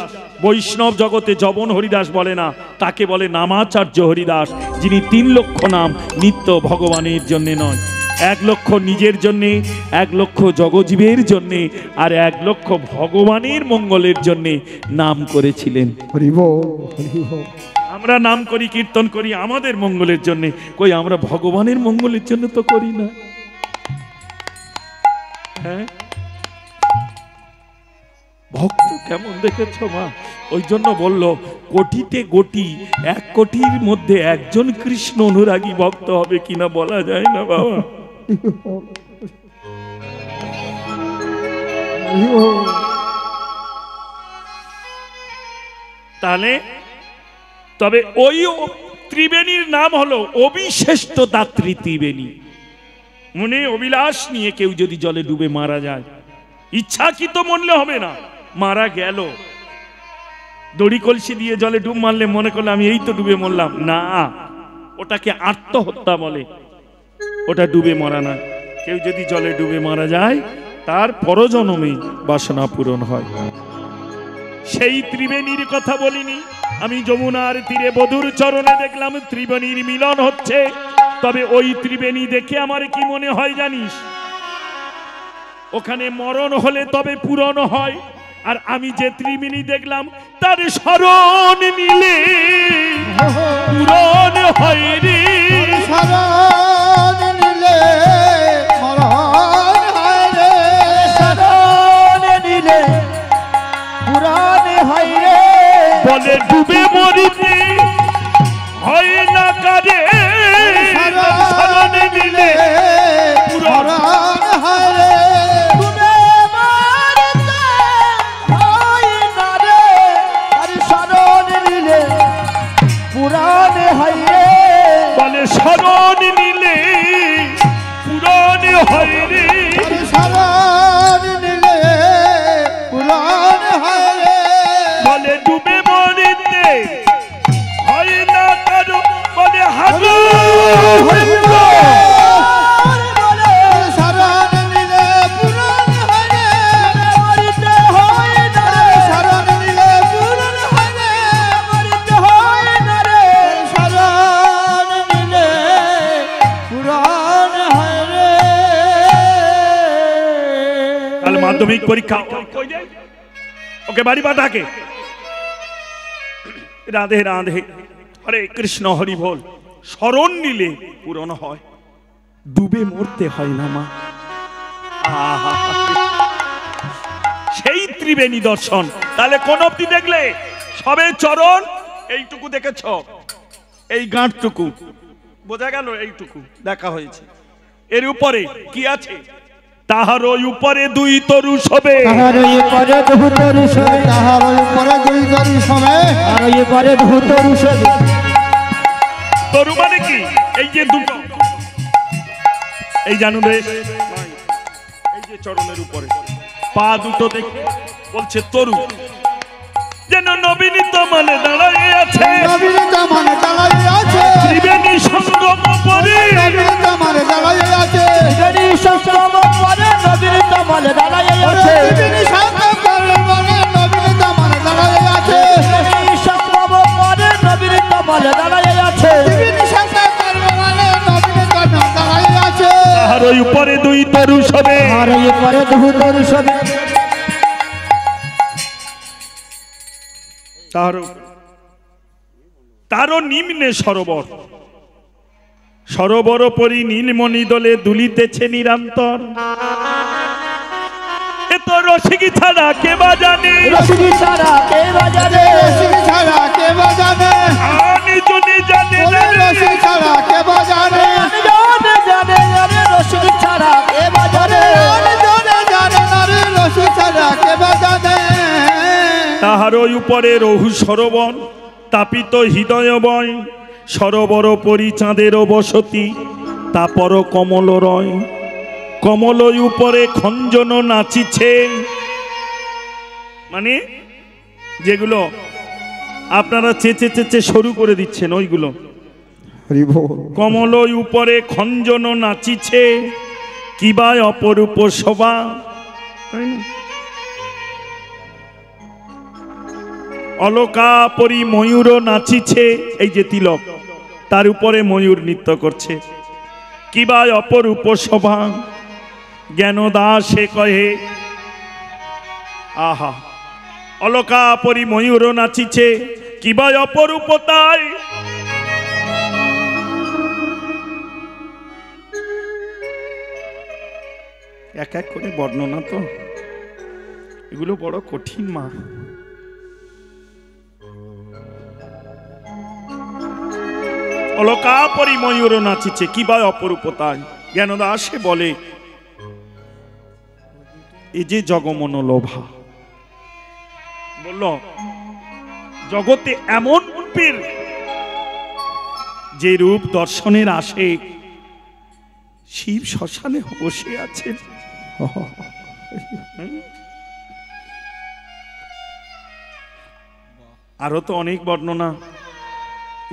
বৈষ্ণব জগতে জবন হরিদাস বলে না, তাকে বলে নামাচার্য হরিদাস, যিনি 3 লক্ষ নাম নিত্য ভগবানের জন্য নয়, 1 লক্ষ নিজের জন্যে, 1 লক্ষ জগজীবের জন্যে, আর 1 লক্ষ ভগবানের মঙ্গলের জন্যে নাম করেছিলেন। হরি বল, হরি বল। আমরা নাম করি, কীর্তন করি আমাদের মঙ্গলের জন্য, কই আমরা ভগবানের মঙ্গলের জন্য তো করি না। হ্যাঁ, ভক্ত কেমন দেখেছ মা? ওই জন্য বলল কোটিতে কোটি, 1 কোটির মধ্যে একজন কৃষ্ণ অনুরাগী ভক্ত হবে কিনা বলা যায় না বাবা। তাহলে তবে ওই ত্রিবেণীর নাম হলো অবিশ্রেষ্ঠ দাত্রী ত্রিবেণী। মনে অভিলাষ নিয়ে কেউ যদি জলে ডুবে মারা যায়, ইচ্ছাকৃত মরলে হবে না, মারা গেল, দড়ি কলসি দিয়ে জলে ডুব মারলে মনে করলে আমি এই তো ডুবে মরলাম, না, ওটাকে আত্মহত্যা বলে, ওটা ডুবে মরা না। কেউ যদি জলে ডুবে মারা যায় তার পরজন্মে বাসনা পূরণ হয়। সেই ত্রিবেণীর কথা বলিনি, আমি যমুনার তীরে বধুর চরণে দেখলাম ত্রিবেণীর মিলন হচ্ছে। তবে ওই ত্রিবেণী দেখে আমার কি মনে হয় জানিস, ওখানে মরণ হলে তবে পূরণ হয়। আর আমি যে ত্রিবেণী দেখলাম তার শরণ নিলে পূরণ হয় রে, শরণ নিলে মরণ হয় রে, শরণ নিলে পুরাণ হয় রে। বলে ডুবে মরিতে হয় না কারে, শরণ নিলে পূরণ হয় রে, ডুবে মরিতে হয় না রে, আর শরণ নিলে পুরাণ হয় রে। বলে শরণ নিলে পূরণ হয় রে, শরণ নিলে পুরাণ হয় রে। বলে ডুবে মরিতে হয় না কারো, বলে হাজু শরণ নিলে পুরাণ হয় রে, মরিতে হয় না রে, শরণ নিলে পুরাণ হয় রে, মরিতে হয় না রে, শরণ নিলে পুরাণ হয় রে। কাল মাধ্যমিক পরীক্ষা, ওকে বাড়ি পাঠাকে। রাধে রাধে, হরে কৃষ্ণ হরি বল। শরণ নিলে পূরণ হয়, ডুবে মরতে হয় না মা। আহা, সেই ত্রিবেণী দর্শন। তাহলে কোন অবধি দেখলে? সবে চরণ এইটুকু দেখেছ, এই গাঁটটুকু বোঝা গেল, এইটুকু দেখা হয়েছে। এর উপরে কি আছে? তাহার ওই উপরে 2 তরু শোবে, তাহার উপরে দুই তরু শোবে, তাহার উপরে দুই তরু শোবে, আর উপরে দুই তরু শোবে। তরু মানে কি? এই যে দুটো, এই জানুন রে, এই যে চরণের উপরে পা দুটো দেখে বলছে তরু, যেন নবীনিত মানে দাঁড়াই আছে, নবীনিত মানে দাঁড়াই আছে, ত্রিবেণী সঙ্গম পরে, নবীনিত মানে দাঁড়াই আছে, ত্রিবেণী সঙ্গম পরে, নবীনিত মানে দাঁড়াই আছে, ত্রিবেণী সঙ্গম পরে মানে নবীনিত মানে দাঁড়াই আছে, ত্রিবেণী সঙ্গম পরে, নবীনিত মানে দাঁড়াই আছে, ত্রিবেণী সঙ্গম পরে মানে নবীনিত মানে দাঁড়াই আছে। তাহার ওই উপরে 2 তরু শোবে, আর উপরে দুই তরু শোবে। তারও নিম্নে সরোবর, সরোবর পরি নীলমণি দলে দুলিতেছে নিরন্তর। এ তো রসিকি ছাড়া কে বাজানে, রসিকি ছাড়া কে বাজাবে, রসিকি ছাড়া কে বাজাবে, আমি যদি জানি ওরে রসিকি ছাড়া কে বাজাবে, জানে জানে জানে রসিকি ছাড়া কে বাজাবে, ওরে জনে জানে না রে রসিকি ছাড়া কে বাজাবে। তাহার উপরে রহু সরোবর, তাপিত হৃদয় বয়, সরোবর পরি চাঁদের বসতি, তাপর কমল রয়, কমল উপরে খঞ্জন নাচিছে। মানে যেগুলো আপনারা চেঁচে চেঁচে শুরু করে দিচ্ছেন ওইগুলো। হরি বল। কমল উপরে খঞ্জন নাচিছে, কিবা অপরূপ শোভা। তাই না? অলকা পরি ময়ূর নাচিছে, এই যে তিলক তার উপরে ময়ূর নৃত্য করছে। কিবা অপরূপ শোভা, জ্ঞান দাসে কহে। আহা, অলকা পরি ময়ূর নাচিছে, কিবা অপরূপতায়। এক এক করে বর্ণনা তো, এগুলো বড় কঠিন মা। অলকা পরি ময়ূর নাচিছে, কিবা অপরূপতায়। জ্ঞানদাসে বলে, এই যে জগমন লোভা, বলল জগতে এমন রূপের যে রূপ দর্শনের আসে, শিব শ্মশানে বসে আছেন। আরো তো অনেক বর্ণনা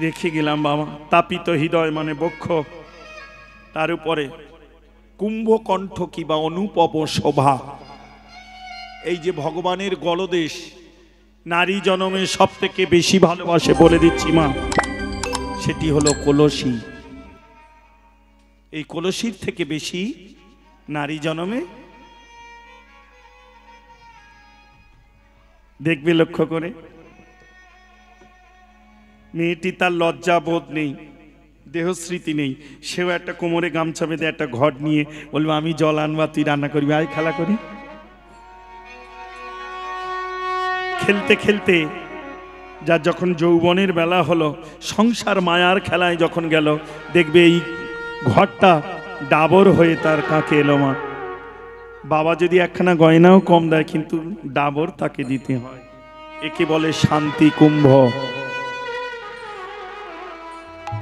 রেখে গেলাম বাবা। তাপিত হৃদয় মানে বক্ষ, তার উপরে কুম্ভকণ্ঠ কিবা অনুপম শোভা। এই যে ভগবানের গলদেশ নারী জনমে সব থেকে বেশি ভালোবাসে বলে দিচ্ছি মা, সেটি হলো কলসী। এই কলসীর থেকে বেশি নারী জনমে দেখবে লক্ষ্য করে। মেয়েটি তার লজ্জা বোধ নেই, দেহস্মৃতি নেই, সেও একটা কোমরে গামছা বেঁধে একটা ঘট নিয়ে বলবে আমি জল আনবা, তুই রান্না করবি, আয় খেলা করি। খেলতে খেলতে যার যখন যৌবনের বেলা হলো, সংসার মায়ার খেলায় যখন গেল, দেখবে এই ঘরটা ডাবর হয়ে তার কাকে এলো মা। বাবা যদি একখানা গয়নাও কম দেয়, কিন্তু ডাবর তাকে দিতে হয়। একে বলে শান্তি কুম্ভ।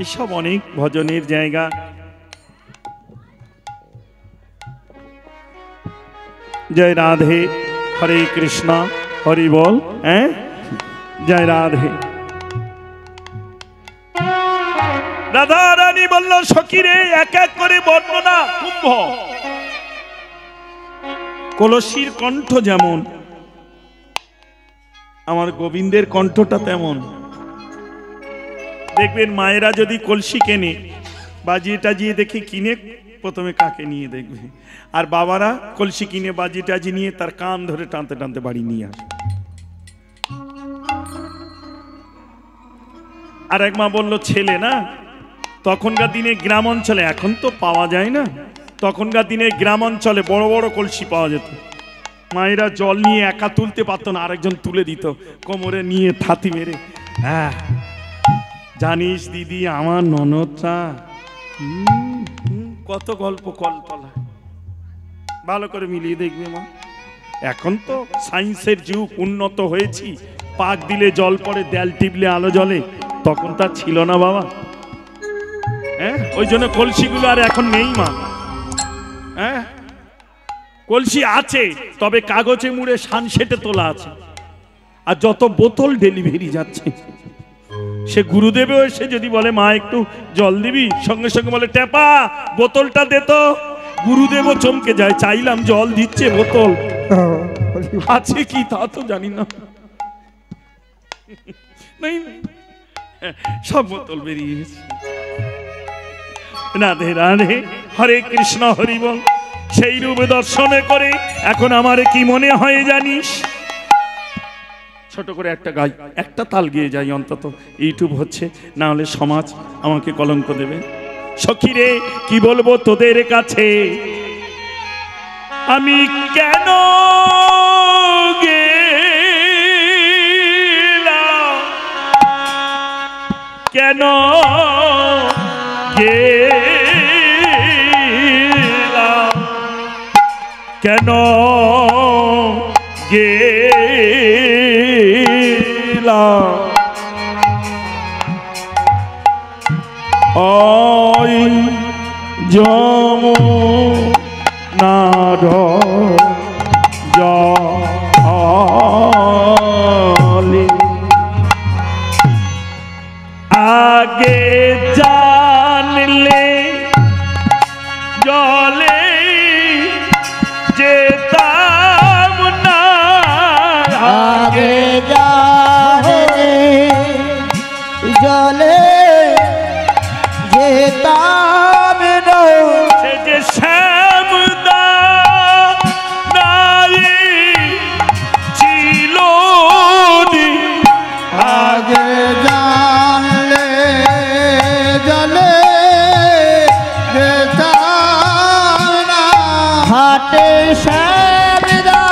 এসব অনেক ভজনের জায়গা। জয় রাধে, হরে কৃষ্ণ, হরি বল। হ্যাঁ, জয় রাধে। রাধা রানী বলল, সখীরে এক এক করে বর্ণনা। কুম্ভ, কলসীর কণ্ঠ যেমন, আমার গোবিন্দের কণ্ঠটা তেমন। দেখবেন মায়েরা যদি কলসি কেনে, বাজিয়ে টাজিয়ে দেখে কিনে প্রথমে কাকে নিয়ে দেখবে, আর বাবারা কলসি কিনে বাজিয়ে টাজিয়ে নিয়ে তার কান ধরে টানতে টানতে বাড়ি নিয়ে আসে। আর এক মা বলল, ছেলে না, তখনকার দিনে গ্রাম অঞ্চলে, এখন তো পাওয়া যায় না, তখনকার দিনে গ্রাম অঞ্চলে বড় বড় কলসি পাওয়া যেত। মায়েরা জল নিয়ে একা তুলতে পারতো না, আরেকজন তুলে দিত, কোমরে নিয়ে থাতি মেরে। হ্যাঁ, জানিস দিদি আমার ননদটা, কত গল্প কলতলা, ভালো করে মিলিয়ে দেখবে মা। এখন তো সায়েন্সের যুগ, উন্নত হয়েছি, পাক দিলে জল পড়ে, দেয়াল টিপলে আলো জ্বলে, তখন তা ছিল না বাবা। হ্যাঁ, ওই জন্য কলসিগুলো আর এখন নেই মা। হ্যাঁ, কলসি আছে, তবে কাগজে মুড়ে সানসেটে তোলা আছে। আর যত বোতল ডেলিভারি যাচ্ছে, সে গুরুদেবও এসে যদি বলে মা একটু জল দিবি, সঙ্গে সঙ্গে বলে টেপা বোতলটা দে তো। গুরুদেবও চমকে যায়, চাইলাম জল দিচ্ছে, বোতল আছে কি তা তো জানি না, সব বোতল বেরিয়ে গেছে। রাধে রাধে, হরে কৃষ্ণ, হরি বল। সেই রূপ দর্শনে করে এখন আমার কি মনে হয় জানিস, ছোট করে একটা গাই, একটা তাল গিয়ে যাই অন্তত, ইউটিউব হচ্ছে, না হলে সমাজ আমাকে কলঙ্ক দেবে। সখী রে কি বলবো তোদের কাছে, আমি কেন গেলাম, কেন গেলাম, কেন গেলাম, ওই যমুনার জলে, আগে জানলে জলে যেতাম না, আগে জানে জলে যেতাম না, সে যে শ্যামদা নাই ছিল রে, আগে জানলে জলে যেতাম না, হাটে শ্যামদা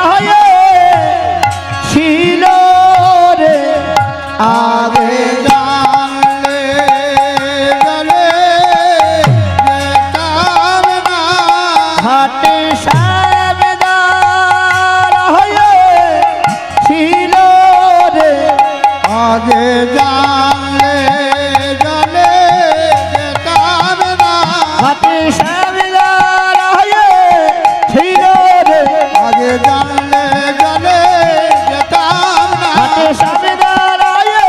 হয়ে ছিল রে, আগে জানলে জলে যেতাম না, হাটে শ্যামদা হয়ে ছিল রে, আগে জানলে জলে যেতাম না, হাটে শ্যামদা হয়ে ছিল রে, আগে জানলে জলে যেতাম না, হাটে শ্যামদা হয়ে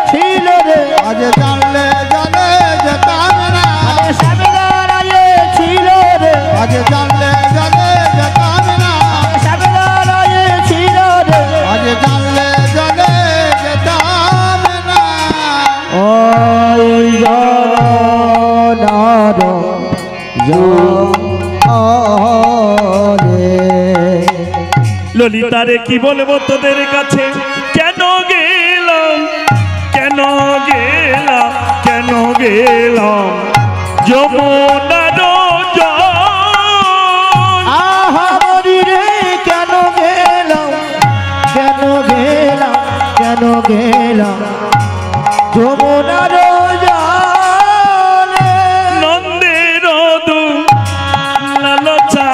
ছিল রে, আগে জানলে জলে যেতাম না, হাটে শ্যামদা হয়ে ছিল রে, আগে জানলে জলে যেতাম না, শ্যামদা হয়ে ছিল রে, আগে জানলে জলে যেতাম না, ওই জনার জলে ললিতারে কি বলবো তোদের কাছে, কেন গেলাম, কেন গেলাম, কেন গেলাম যমুনার জল, আহা মরি রে কেন গেলাম, কেন গেলাম, কেন গেলাম যমুনার জলে, নন্দের দু লালচা,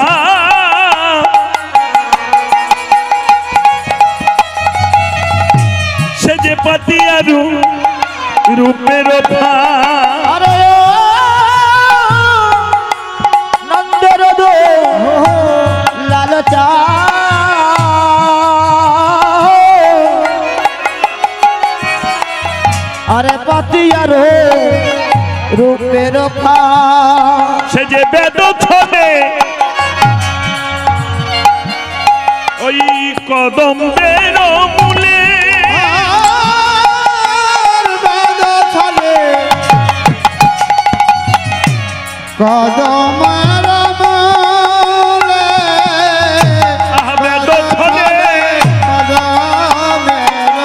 সে যে পাতিয়ারু রূপের আরে ও নন্দের দো লালচা, আরে পাতিয়ার রূপের ফা, সে যে বেদ ছলে ওই কদম্বের মূলে, আর বেদ ছলে কদমের মূলে, বেদ ছলে কদমের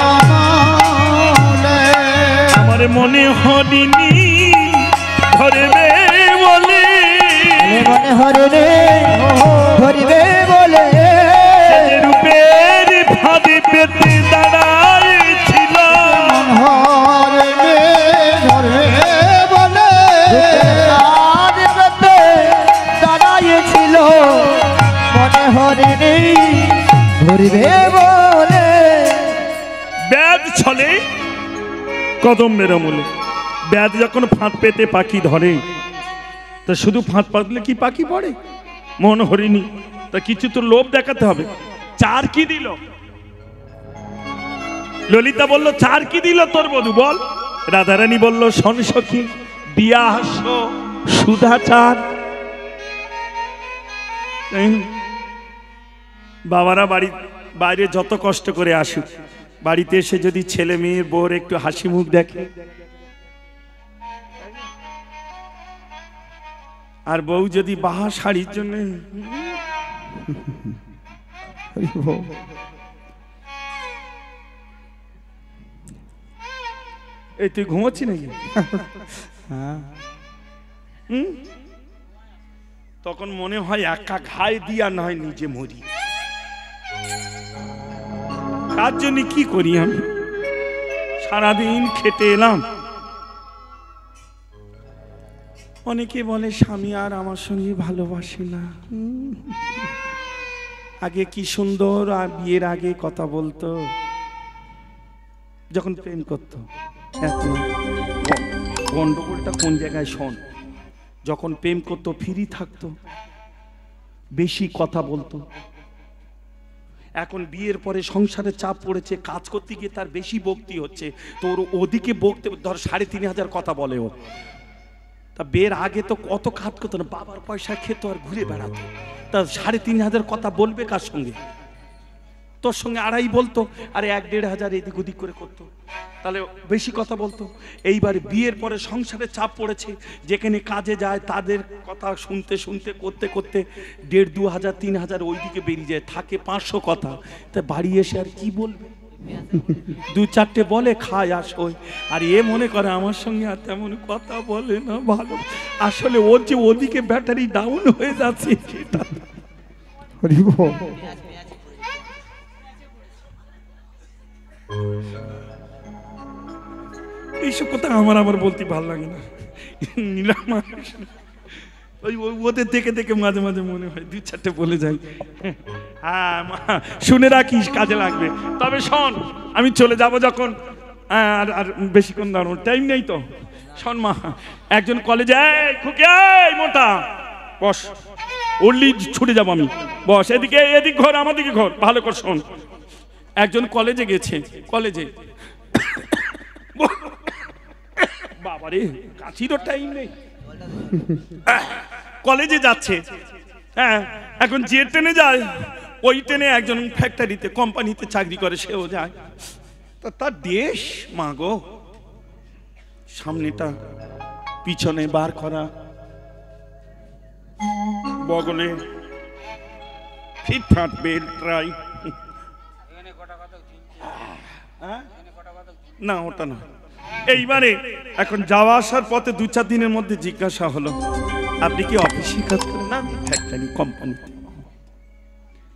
মূলে, আমার মনে হরিনি ধরবে বলে, মনে হরে রে ধরিবে বলে, সে যে রূপের ফাঁদে পেতে দাঁড়াইছিল, হরে ধরে বলে, দাঁড়াইছিল মনে হরে রে ধরিবে বলে, ব্যাধ ছলে কদম্বের মূলে, ব্যাধ যখন ফাঁদ পেতে পাখি ধরে, তা শুধু ফাঁদ পাতলে কি পাখি পড়ে? মন হরিনি, তা কিছু তো লোভ দেখাতে হবে। চার কি দিল? ললিতা বলল চার কি দিল তোর বধূ বল? রাধারানী বলল শোন সখী, দিয়া হাস্য সুধাচার। বাবারা বাড়ি বাইরে যত কষ্ট করে আসুক, বাড়িতে এসে যদি ছেলে মেয়ের বউর একটু হাসি মুখ দেখে, আর বউ যদি বাহা শাড়ির জন্য এই তুই ঘুমাচ্ছি নাকি? হ্যাঁ তখন মনে হয় একা ঘায়ে দিয়া নয় নিজে মরি। তার জন্য কি করি আমি, সারাদিন খেটে এলাম। অনেকে বলে স্বামী আর আমার সঙ্গে ভালোবাসে না। আগে কি সুন্দর আর বিয়ের আগে কথা বলতো, যখন প্রেম করতো। এখন গন্ডগোলটা কোন জায়গায় শোন, যখন প্রেম করতো ফ্রি থাকতো, বেশি কথা বলতো। এখন বিয়ের পরে সংসারে চাপ পড়েছে, কাজ করতে গিয়ে তার বেশি বকতি হচ্ছে, তোর ওদিকে বকতে ধর 3,500 কথা বলে ও। তা বিয়ের আগে তো কত কাজ করতো না, বাবার পয়সা খেতো আর ঘুরে বেড়াতো। তা 3,500 কথা বলবে কার সঙ্গে? তোর সঙ্গে 2.5 বলতো, আর 1-1.5 এদিক ওদিক করে করতো, তাহলে বেশি কথা বলতো। এইবার বিয়ের পরে সংসারে চাপ পড়েছে, যেখানে কাজে যায় তাদের কথা শুনতে শুনতে করতে করতে 1,500, 2,000, 3,000 ওইদিকে বেরিয়ে যায়, থাকে 500 কথা। তা বাড়ি এসে আর কি বলবে? 2-4টে বলে, খায় আর শোয়। আর এ মনে করে আমার সঙ্গে আর তেমন কথা বলে না, ভালো। আসলে ওর যে ওদিকে ব্যাটারি ডাউন হয়ে যাচ্ছে সেটা। হরি বল। এইসব কথা আমার বলতে ভালো লাগে না। নীলামা ওই ওদের দেখে দেখে মাঝে মাঝে মনে হয় 2-4টে বলে যাই। হ্যাঁ মা, শুনে রাখিস, কাজে লাগবে। তবে শোন, আমি চলে যাব যখন, আর বেশিক্ষণ দাঁড়ানোর টাইম নেই তো। শোন মা, একজন কলেজে, খুকি মোটা বস, উঠলি ছুটে যাবো আমি, বস এদিকে, এদিক ঘর, আমাদিকে ঘর, ভালো কর শোন। একজন কলেজে গেছে, কলেজে বাবারে কাছিরও টাইম নেই, কলেজে যাচ্ছে। হ্যাঁ, এখন যে ট্রেনে যায় ওই ট্রেনে একজন ফ্যাক্টরিতে কোম্পানিতে চাকরি করে, সেও যায়। তা তার দেশ মা গো, সামনেটা পিছনে বার করা, বগলে ফিটফাট বেল্ট ট্রাই। না ওটা না। এইবারে এখন যাওয়া আসার পথে 2-4 দিনের মধ্যে জিজ্ঞাসা হলো, আপনি কি অফিসে কাজ করেন? না, আমি ফ্যাক্টরি কোম্পানিতে।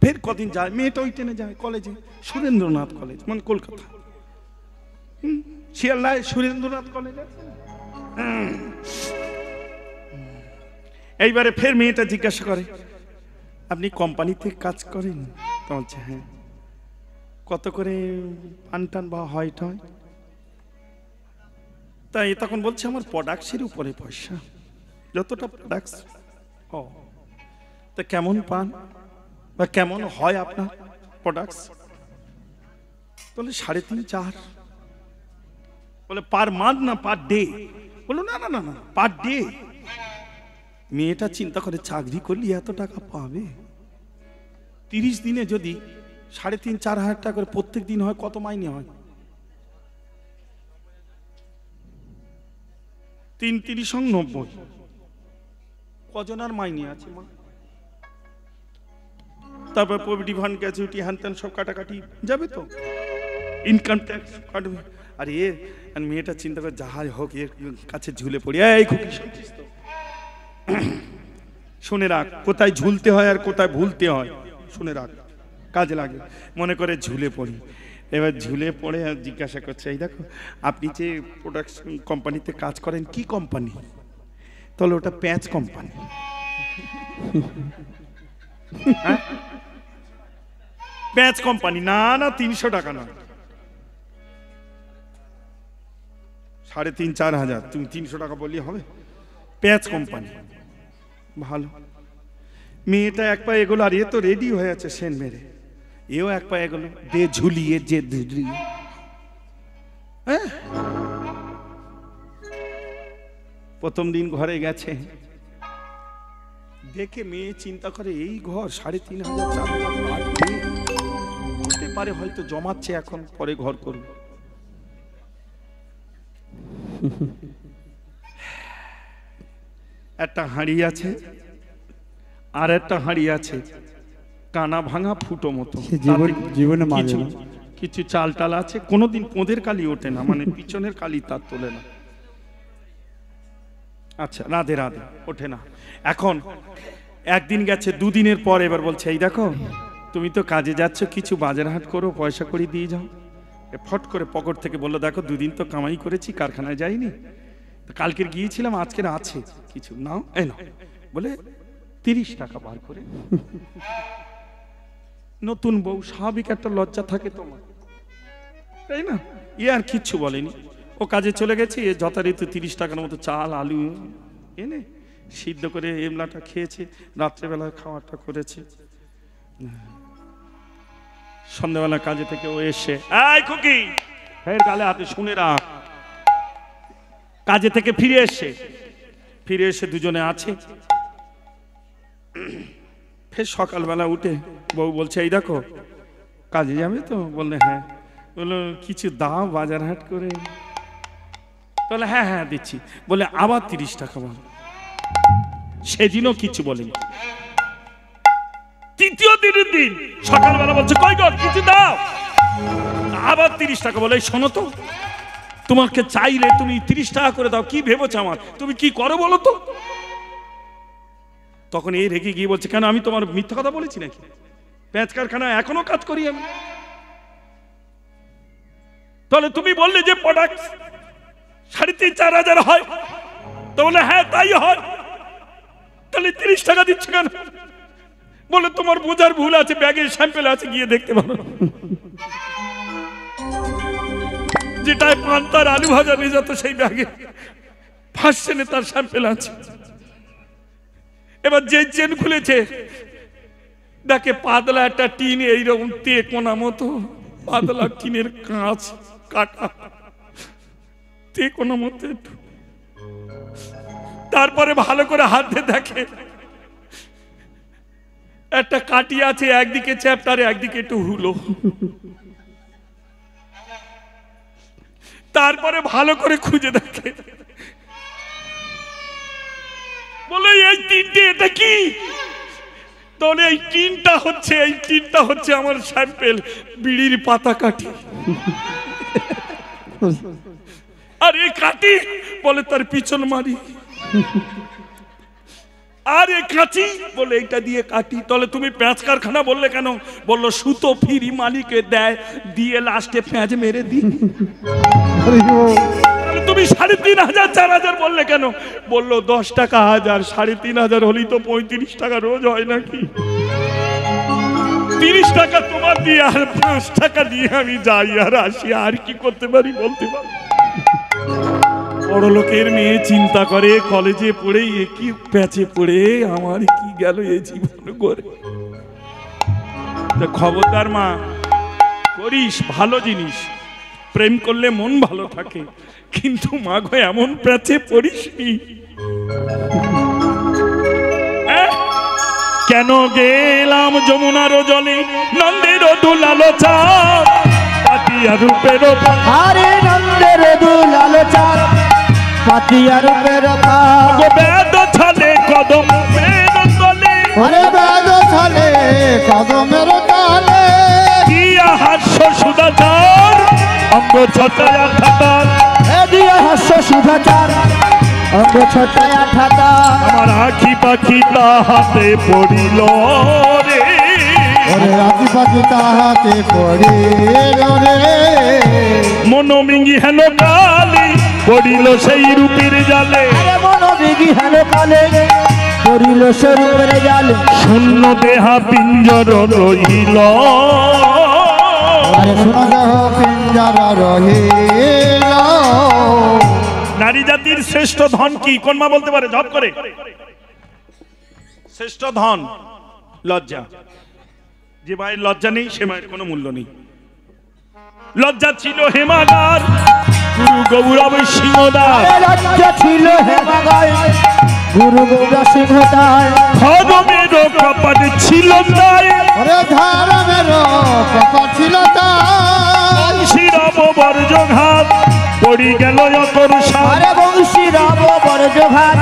ফের কদিন যায়, মেয়েটা ওই ট্রেনে যায় কলেজে, সুরেন্দ্রনাথ কলেজ, মানে কলকাতা শিয়ালদায় সুরেন্দ্রনাথ কলেজ আছে। এইবারে ফের মেয়েটা জিজ্ঞাসা করে, আপনি কোম্পানিতে কাজ করেন? তো বলছে হ্যাঁ। কত করে পান টান বা হয় টয়? তাই তখন বলছে আমার প্রোডাক্টসের উপরে পয়সা, যতটা প্রোডাক্টস। ও তা কেমন পান বা কেমন হয় আপনার প্রোডাক্টস? বলে 3.5-4। বলে পার মান্থ না পার ডে? বলো না না না না, পার ডে। মেয়েটা চিন্তা করে, চাকরি করলে এত টাকা পাবে? 30 দিনে যদি 3,500-4 হাজার টাকা করে প্রত্যেক দিন হয়, কত মাইনে হয়? 3-3-90। কজনার মাইনে আছে মা? তারপর প্রভিডেন্ট ফান্ড, গ্র্যাচুইটি, হ্যান ত্যান সব কাটাকাটি যাবে তো, ইনকাম ট্যাক্স কাটবে। আর মেয়েটা চিন্তা করে, যাহাই হোক এর কাছে ঝুলে পড়ি। এই খুকি শুনছিস তো? শুনে রাখ, কোথায় ঝুলতে হয় আর কোথায় ভুলতে হয় শুনে রাখ, কাজে লাগে। মনে করে ঝুলে পড়ি। এবার ঝুলে পড়ে আর জিজ্ঞাসা করছে, এই দেখো আপনি যে প্রোডাকশন কোম্পানিতে কাজ করেন, কি কোম্পানি? তাহলে ওটা প্যাঁচ কোম্পানি। প্যাঁচ কোম্পানি? না না, 300 টাকা না, 3,500-4 হাজার। তুমি 300 টাকা বললে হবে? প্যাঁচ কোম্পানি। ভালো। মেয়েটা এক পা এগোলো, আর এ তো রেডি হয়ে আছে সেন মেরে, এও এক পা এগোলো, দে ঝুলিয়ে যে ঝুলিয়ে। হ্যাঁ, প্রথম দিন ঘরে গেছে, দেখে মেয়ে চিন্তা করে, এই ঘর 3,500-4,000 হতে পারে, হয়তো জমাচ্ছে, এখন পরে ঘর করবে। একটা হাঁড়ি আছে, আর একটা হাঁড়ি আছে কানা ভাঙা ফুটো মতো, জীবনে কিছু চাল টাল আছে, কোনোদিন পোঁদের কালি ওঠে না, মানে পিছনের কালি তার তোলে না। আচ্ছা, রাধে রাধে, ওঠে না। এখন একদিন গেছে, দুদিনের পর এবার বলছে, এই দেখো তুমি তো কাজে যাচ্ছ, কিছু বাজার হাট করো, পয়সা করে দিয়ে যাও। ফট করে পকেট থেকে বললো, দেখো দুদিন তো কামাই করেছি, কারখানায় যাইনি, কালকের গিয়েছিলাম, আজকের আছে কিছু নাও, এই নাও বলে 30 টাকা বার করে। নতুন বউ, স্বাভাবিক একটা লজ্জা থাকে তোমার, তাই না? আর কিচ্ছু বলেনি, ও কাজে চলে গেছে, যথারীতি 30 টাকার মতো চাল আলু এনে সিদ্ধ করে এমলাটা খেয়েছে, রাত্রেবেলা খাওয়াটা করেছে। সন্ধ্যাবেলা কাজে থেকে ও এসে, এই খুকি ফের গালে হাতে শুনে রাখ, কাজে থেকে ফিরে এসে দুজনে আছে। ফের সকালবেলা উঠে বউ বলছে, এই দেখো কাজে যাবে তো? বললে হ্যাঁ। বললো কিছু দাও বাজার হাট করে। বলে হ্যাঁ হ্যাঁ দিচ্ছি। বলে আবার 30 টাকা বল। সেদিনও কিছু বলেনি। তৃতীয় দিনের দিন সকালবেলা বলছে, কই গো কিছু দাও, আবার 30 টাকা। বলে শোনো তো, তোমাকে চাইলে তুমি 30 টাকা করে দাও, কি ভেবেছো আমার, তুমি কি করো বলো তো? তখন এই রেগে গিয়ে বলছে, কেন আমি তোমার মিথ্যা কথা বলেছি নাকি? পেঁয়াজ কারখানায় এখনো কাজ করি আমি। তাহলে তুমি বললে যে প্রোডাক্ট 3,500-4,000 হয়, তো বলে হ্যাঁ তাই হয়, তাহলে 30 টাকা দিচ্ছ কেন? বলে তোমার বোঝার ভুল আছে, ব্যাগে স্যাম্পেল আছে, গিয়ে দেখতে পারো। যেটায় পান্তার আলু ভাজা নিয়ে যেত, সেই ব্যাগে ফার্স্ট চেনে তার স্যাম্পেল আছে। এবার যে চেন খুলেছে দেখে পাতলা একটা টিন, এইরকম তেকোনা মতো পাতলা টিনের কাঁচ কাটা, তেকোনা মতো। তারপরে ভালো করে হাত দিয়ে দেখে একটা কাটি আছে, একদিকে চ্যাপ্টারে একদিকে একটু হুলো। তারপরে ভালো করে খুঁজে দেখে, বলে এই তিনটে এটা কি? তাহলে এই তিনটা হচ্ছে আমার স্যাম্পেল, বিড়ির পাতা কাটি। আর এই কাটি বলে তার পিছন মারি। আর এই কাঁচি বলে এইটা দিয়ে কাটি। তাহলে তুমি পেঁয়াজ কারখানা বললে কেন? বললো সুতো ফিরি মালিকে দেয়, দিয়ে লাস্টে পেঁয়াজ মেরে দিই। তুমি 3,500-4,000 বললে কেন? বললো 10 টাকা হাজার, 3,500 হলেই তো 35 টাকা রোজ হয় নাকি? 30 টাকা তোমার দিয়ে আর 5 টাকা দিয়ে আমি যাই আর আসি, আর কি করতে পারি বলতে পারি? বড় লোকের মেয়ে চিন্তা করে, কলেজে পড়ে কি প্যাচে পড়ে আমার কি গেল এ জীবন করে। খবরদার মা, করিস ভালো জিনিস, প্রেম করলে মন ভালো থাকে, কিন্তু মা গো এমন প্যাচে পড়িস নি। কেন গেলাম যমুনার জলে, নন্দের দুলালো চাঁদ, পাতিয়া রূপের আরে নন্দের দুলালো চাঁদ, পাতিয়া রূপের বেদ ছলে কদম তলে, আরে বেদ ছলে কদমের তলে, দিয়া হাস্য সুদাচার অঙ্গ ছটায়া ঠাটার, দিয়া হাস্য সুদাচার অঙ্গ ছটায়া ঠাটার। আমার আখি পাখি তাহাতে পড়িল রে, ওরে আখি পাখি তাহাতে পড়িল রে, মনোমিঙ্গি হেন কালি পড়িল সেই রূপের জালে, আরে মনোমিঙ্গি হেন কালে পড়িল সেই রূপের জালে, শূন্য দেহা পিঞ্জর রহিল, আরে শূন্য দেহ পিঞ্জর রহিল। নারী জাতির শ্রেষ্ঠ ধন কি? কোন মা বলতে পারে ঝপ করে? শ্রেষ্ঠ ধন লজ্জা। যে মায়ের লজ্জা নেই সে মায়ের কোনো মূল্য নেই। লজ্জা ছিল হেমাগার গুরু গৌরব সিংহদার, লজ্জা ছিল হেমাগার গুরু গৌরব সিংহদার, ধর্মের কপাট ছিল তাই, ওরে ধর্মের কপাট ছিল তাই, শ্রীরাম বর্জঘাত পড়ি গেল অতর সার, আরে বংশী রাম বর্জঘাত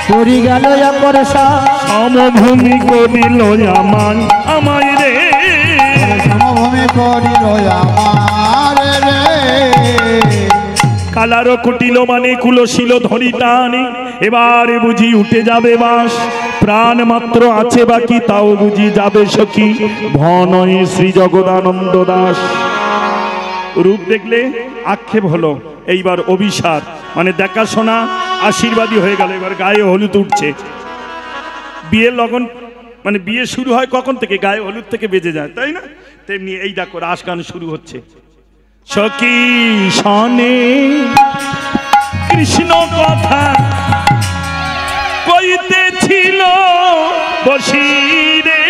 পড়ি গেল অপর সার, সমভূমি করিল আমায় রে, সমভূমি করিল আমায় কালারও কুটিল মানে কুলশীল ধরি টানে, এবারে বুঝি উঠে যাবে বাস, প্রাণ মাত্র আছে বাকি তাও বুঝি যাবে সখী ভনয় শ্রী জগদানন্দ দাস। রূপ দেখলে আক্ষেপ হলো, এইবার অভিশাপ মানে দেখাশোনা আশীর্বাদী হয়ে গেল, এবার গায়ে হলুদ উঠছে। বিয়ের লগন মানে বিয়ে শুরু হয় কখন থেকে? গায়ে হলুদ থেকে বেজে যায়, তাই না? তেমনি এই দেখো রাস গান শুরু হচ্ছে। সখী শনে কৃষ্ণ কথা কইতেছিল বসিরে,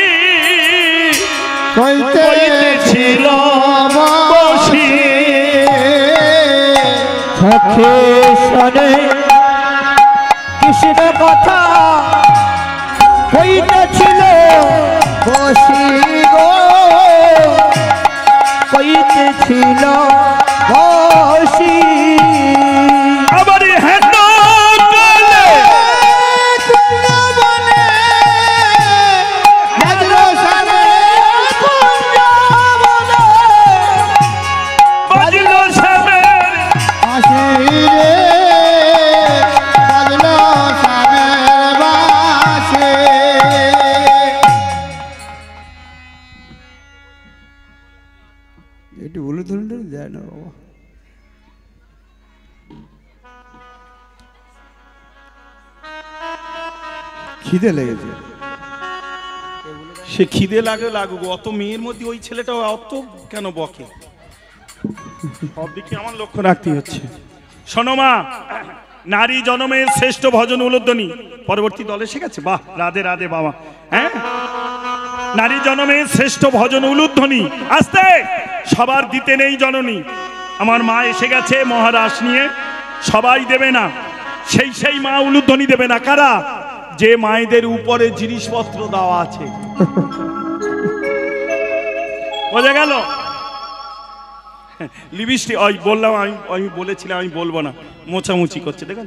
কইতেছিল বসি, সখী শোনে কৃষ্ণ কথা কইতেছিল বসি গো, কইতেছিল বসি। আবার হেন গলে বাজলো শ্যামের একটু বলে ধরুন যায় না বাবা। খিদে লেগেছে। সে খিদে লাগে লাগুক, অত মেয়ের মধ্যে ওই ছেলেটা অত কেন বকে? সব দিকে আমার লক্ষ্য রাখতে হচ্ছে। শোনো মা, নারী জনমের শ্রেষ্ঠ ভজন উলুধ্বনি পরবর্তী দলে শিখেছে। বাহ, রাধে রাধে বাবা। হ্যাঁ, নারী জনমের শ্রেষ্ঠ ভজন উলুধ্বনি। আস্তে, সবার দিতে নেই জননী। আমার মা এসে গেছে মহারাজ নিয়ে, সবাই দেবে না, সেই মা উলুধ্বনি দেবে না। কারা? যে মায়েদের উপরে জিনিসপত্র দেওয়া আছে। বোঝা গেল? লিপস্টিক ওই বললাম, আমি বলেছিলাম আমি বলবো না, মোছামুছি করছে দেখুন।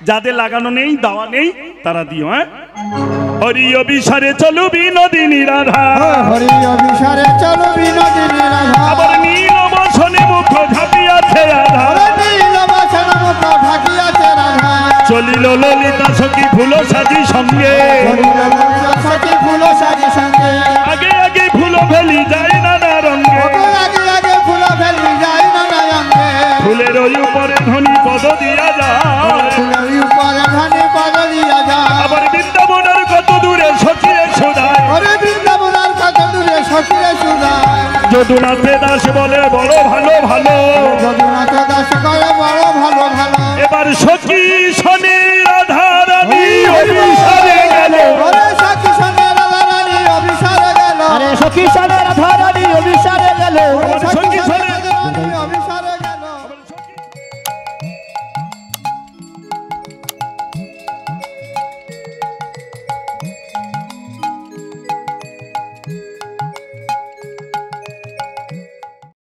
যাদের লাগানো নেই দেওয়া নেই তারা দিও। হ্যাঁ, হরি অভিসারে চলো বিনোদিনী রাধা, হরি অভিসারে চলো বিনোদিনী রাধা, আবার নীল বসনে মুখ ঝাঁপিয়াছে রাধা, নীল বসনে মুখ ঢাকিয়াছে রাধা, চলিল ললিতা সখী ফুল সাজি সঙ্গে, সখী ফুল সাজি সঙ্গে, আগে আগে ফুল ফেলি যায় নানা রঙ্গে, আগে আগে ফুল ফেলি যায় নানা রঙ্গে, ফুলের ওই উপরে ধনী পদ দিয়া যায়, ফুলের উপরে ধনী পদ দিয়া যায়, আবার বৃন্দাবনের কত দূরে সখিরে সুধায়, ওরে বৃন্দাবনের কত দূরে সখিরে সুধায়, যদুনাথে দাস বলে বড় ভালো ভালো, যদুনাথ দাস করে বড় ভালো ভালো, এবার সখী শনি রাধা রানী অভিসারে গেল, ওরে সখী শনি রাধা রানী অভিসারে গেল, আরে সখী শোনে রাধা রানী অভিসারে গেল, সখী শনি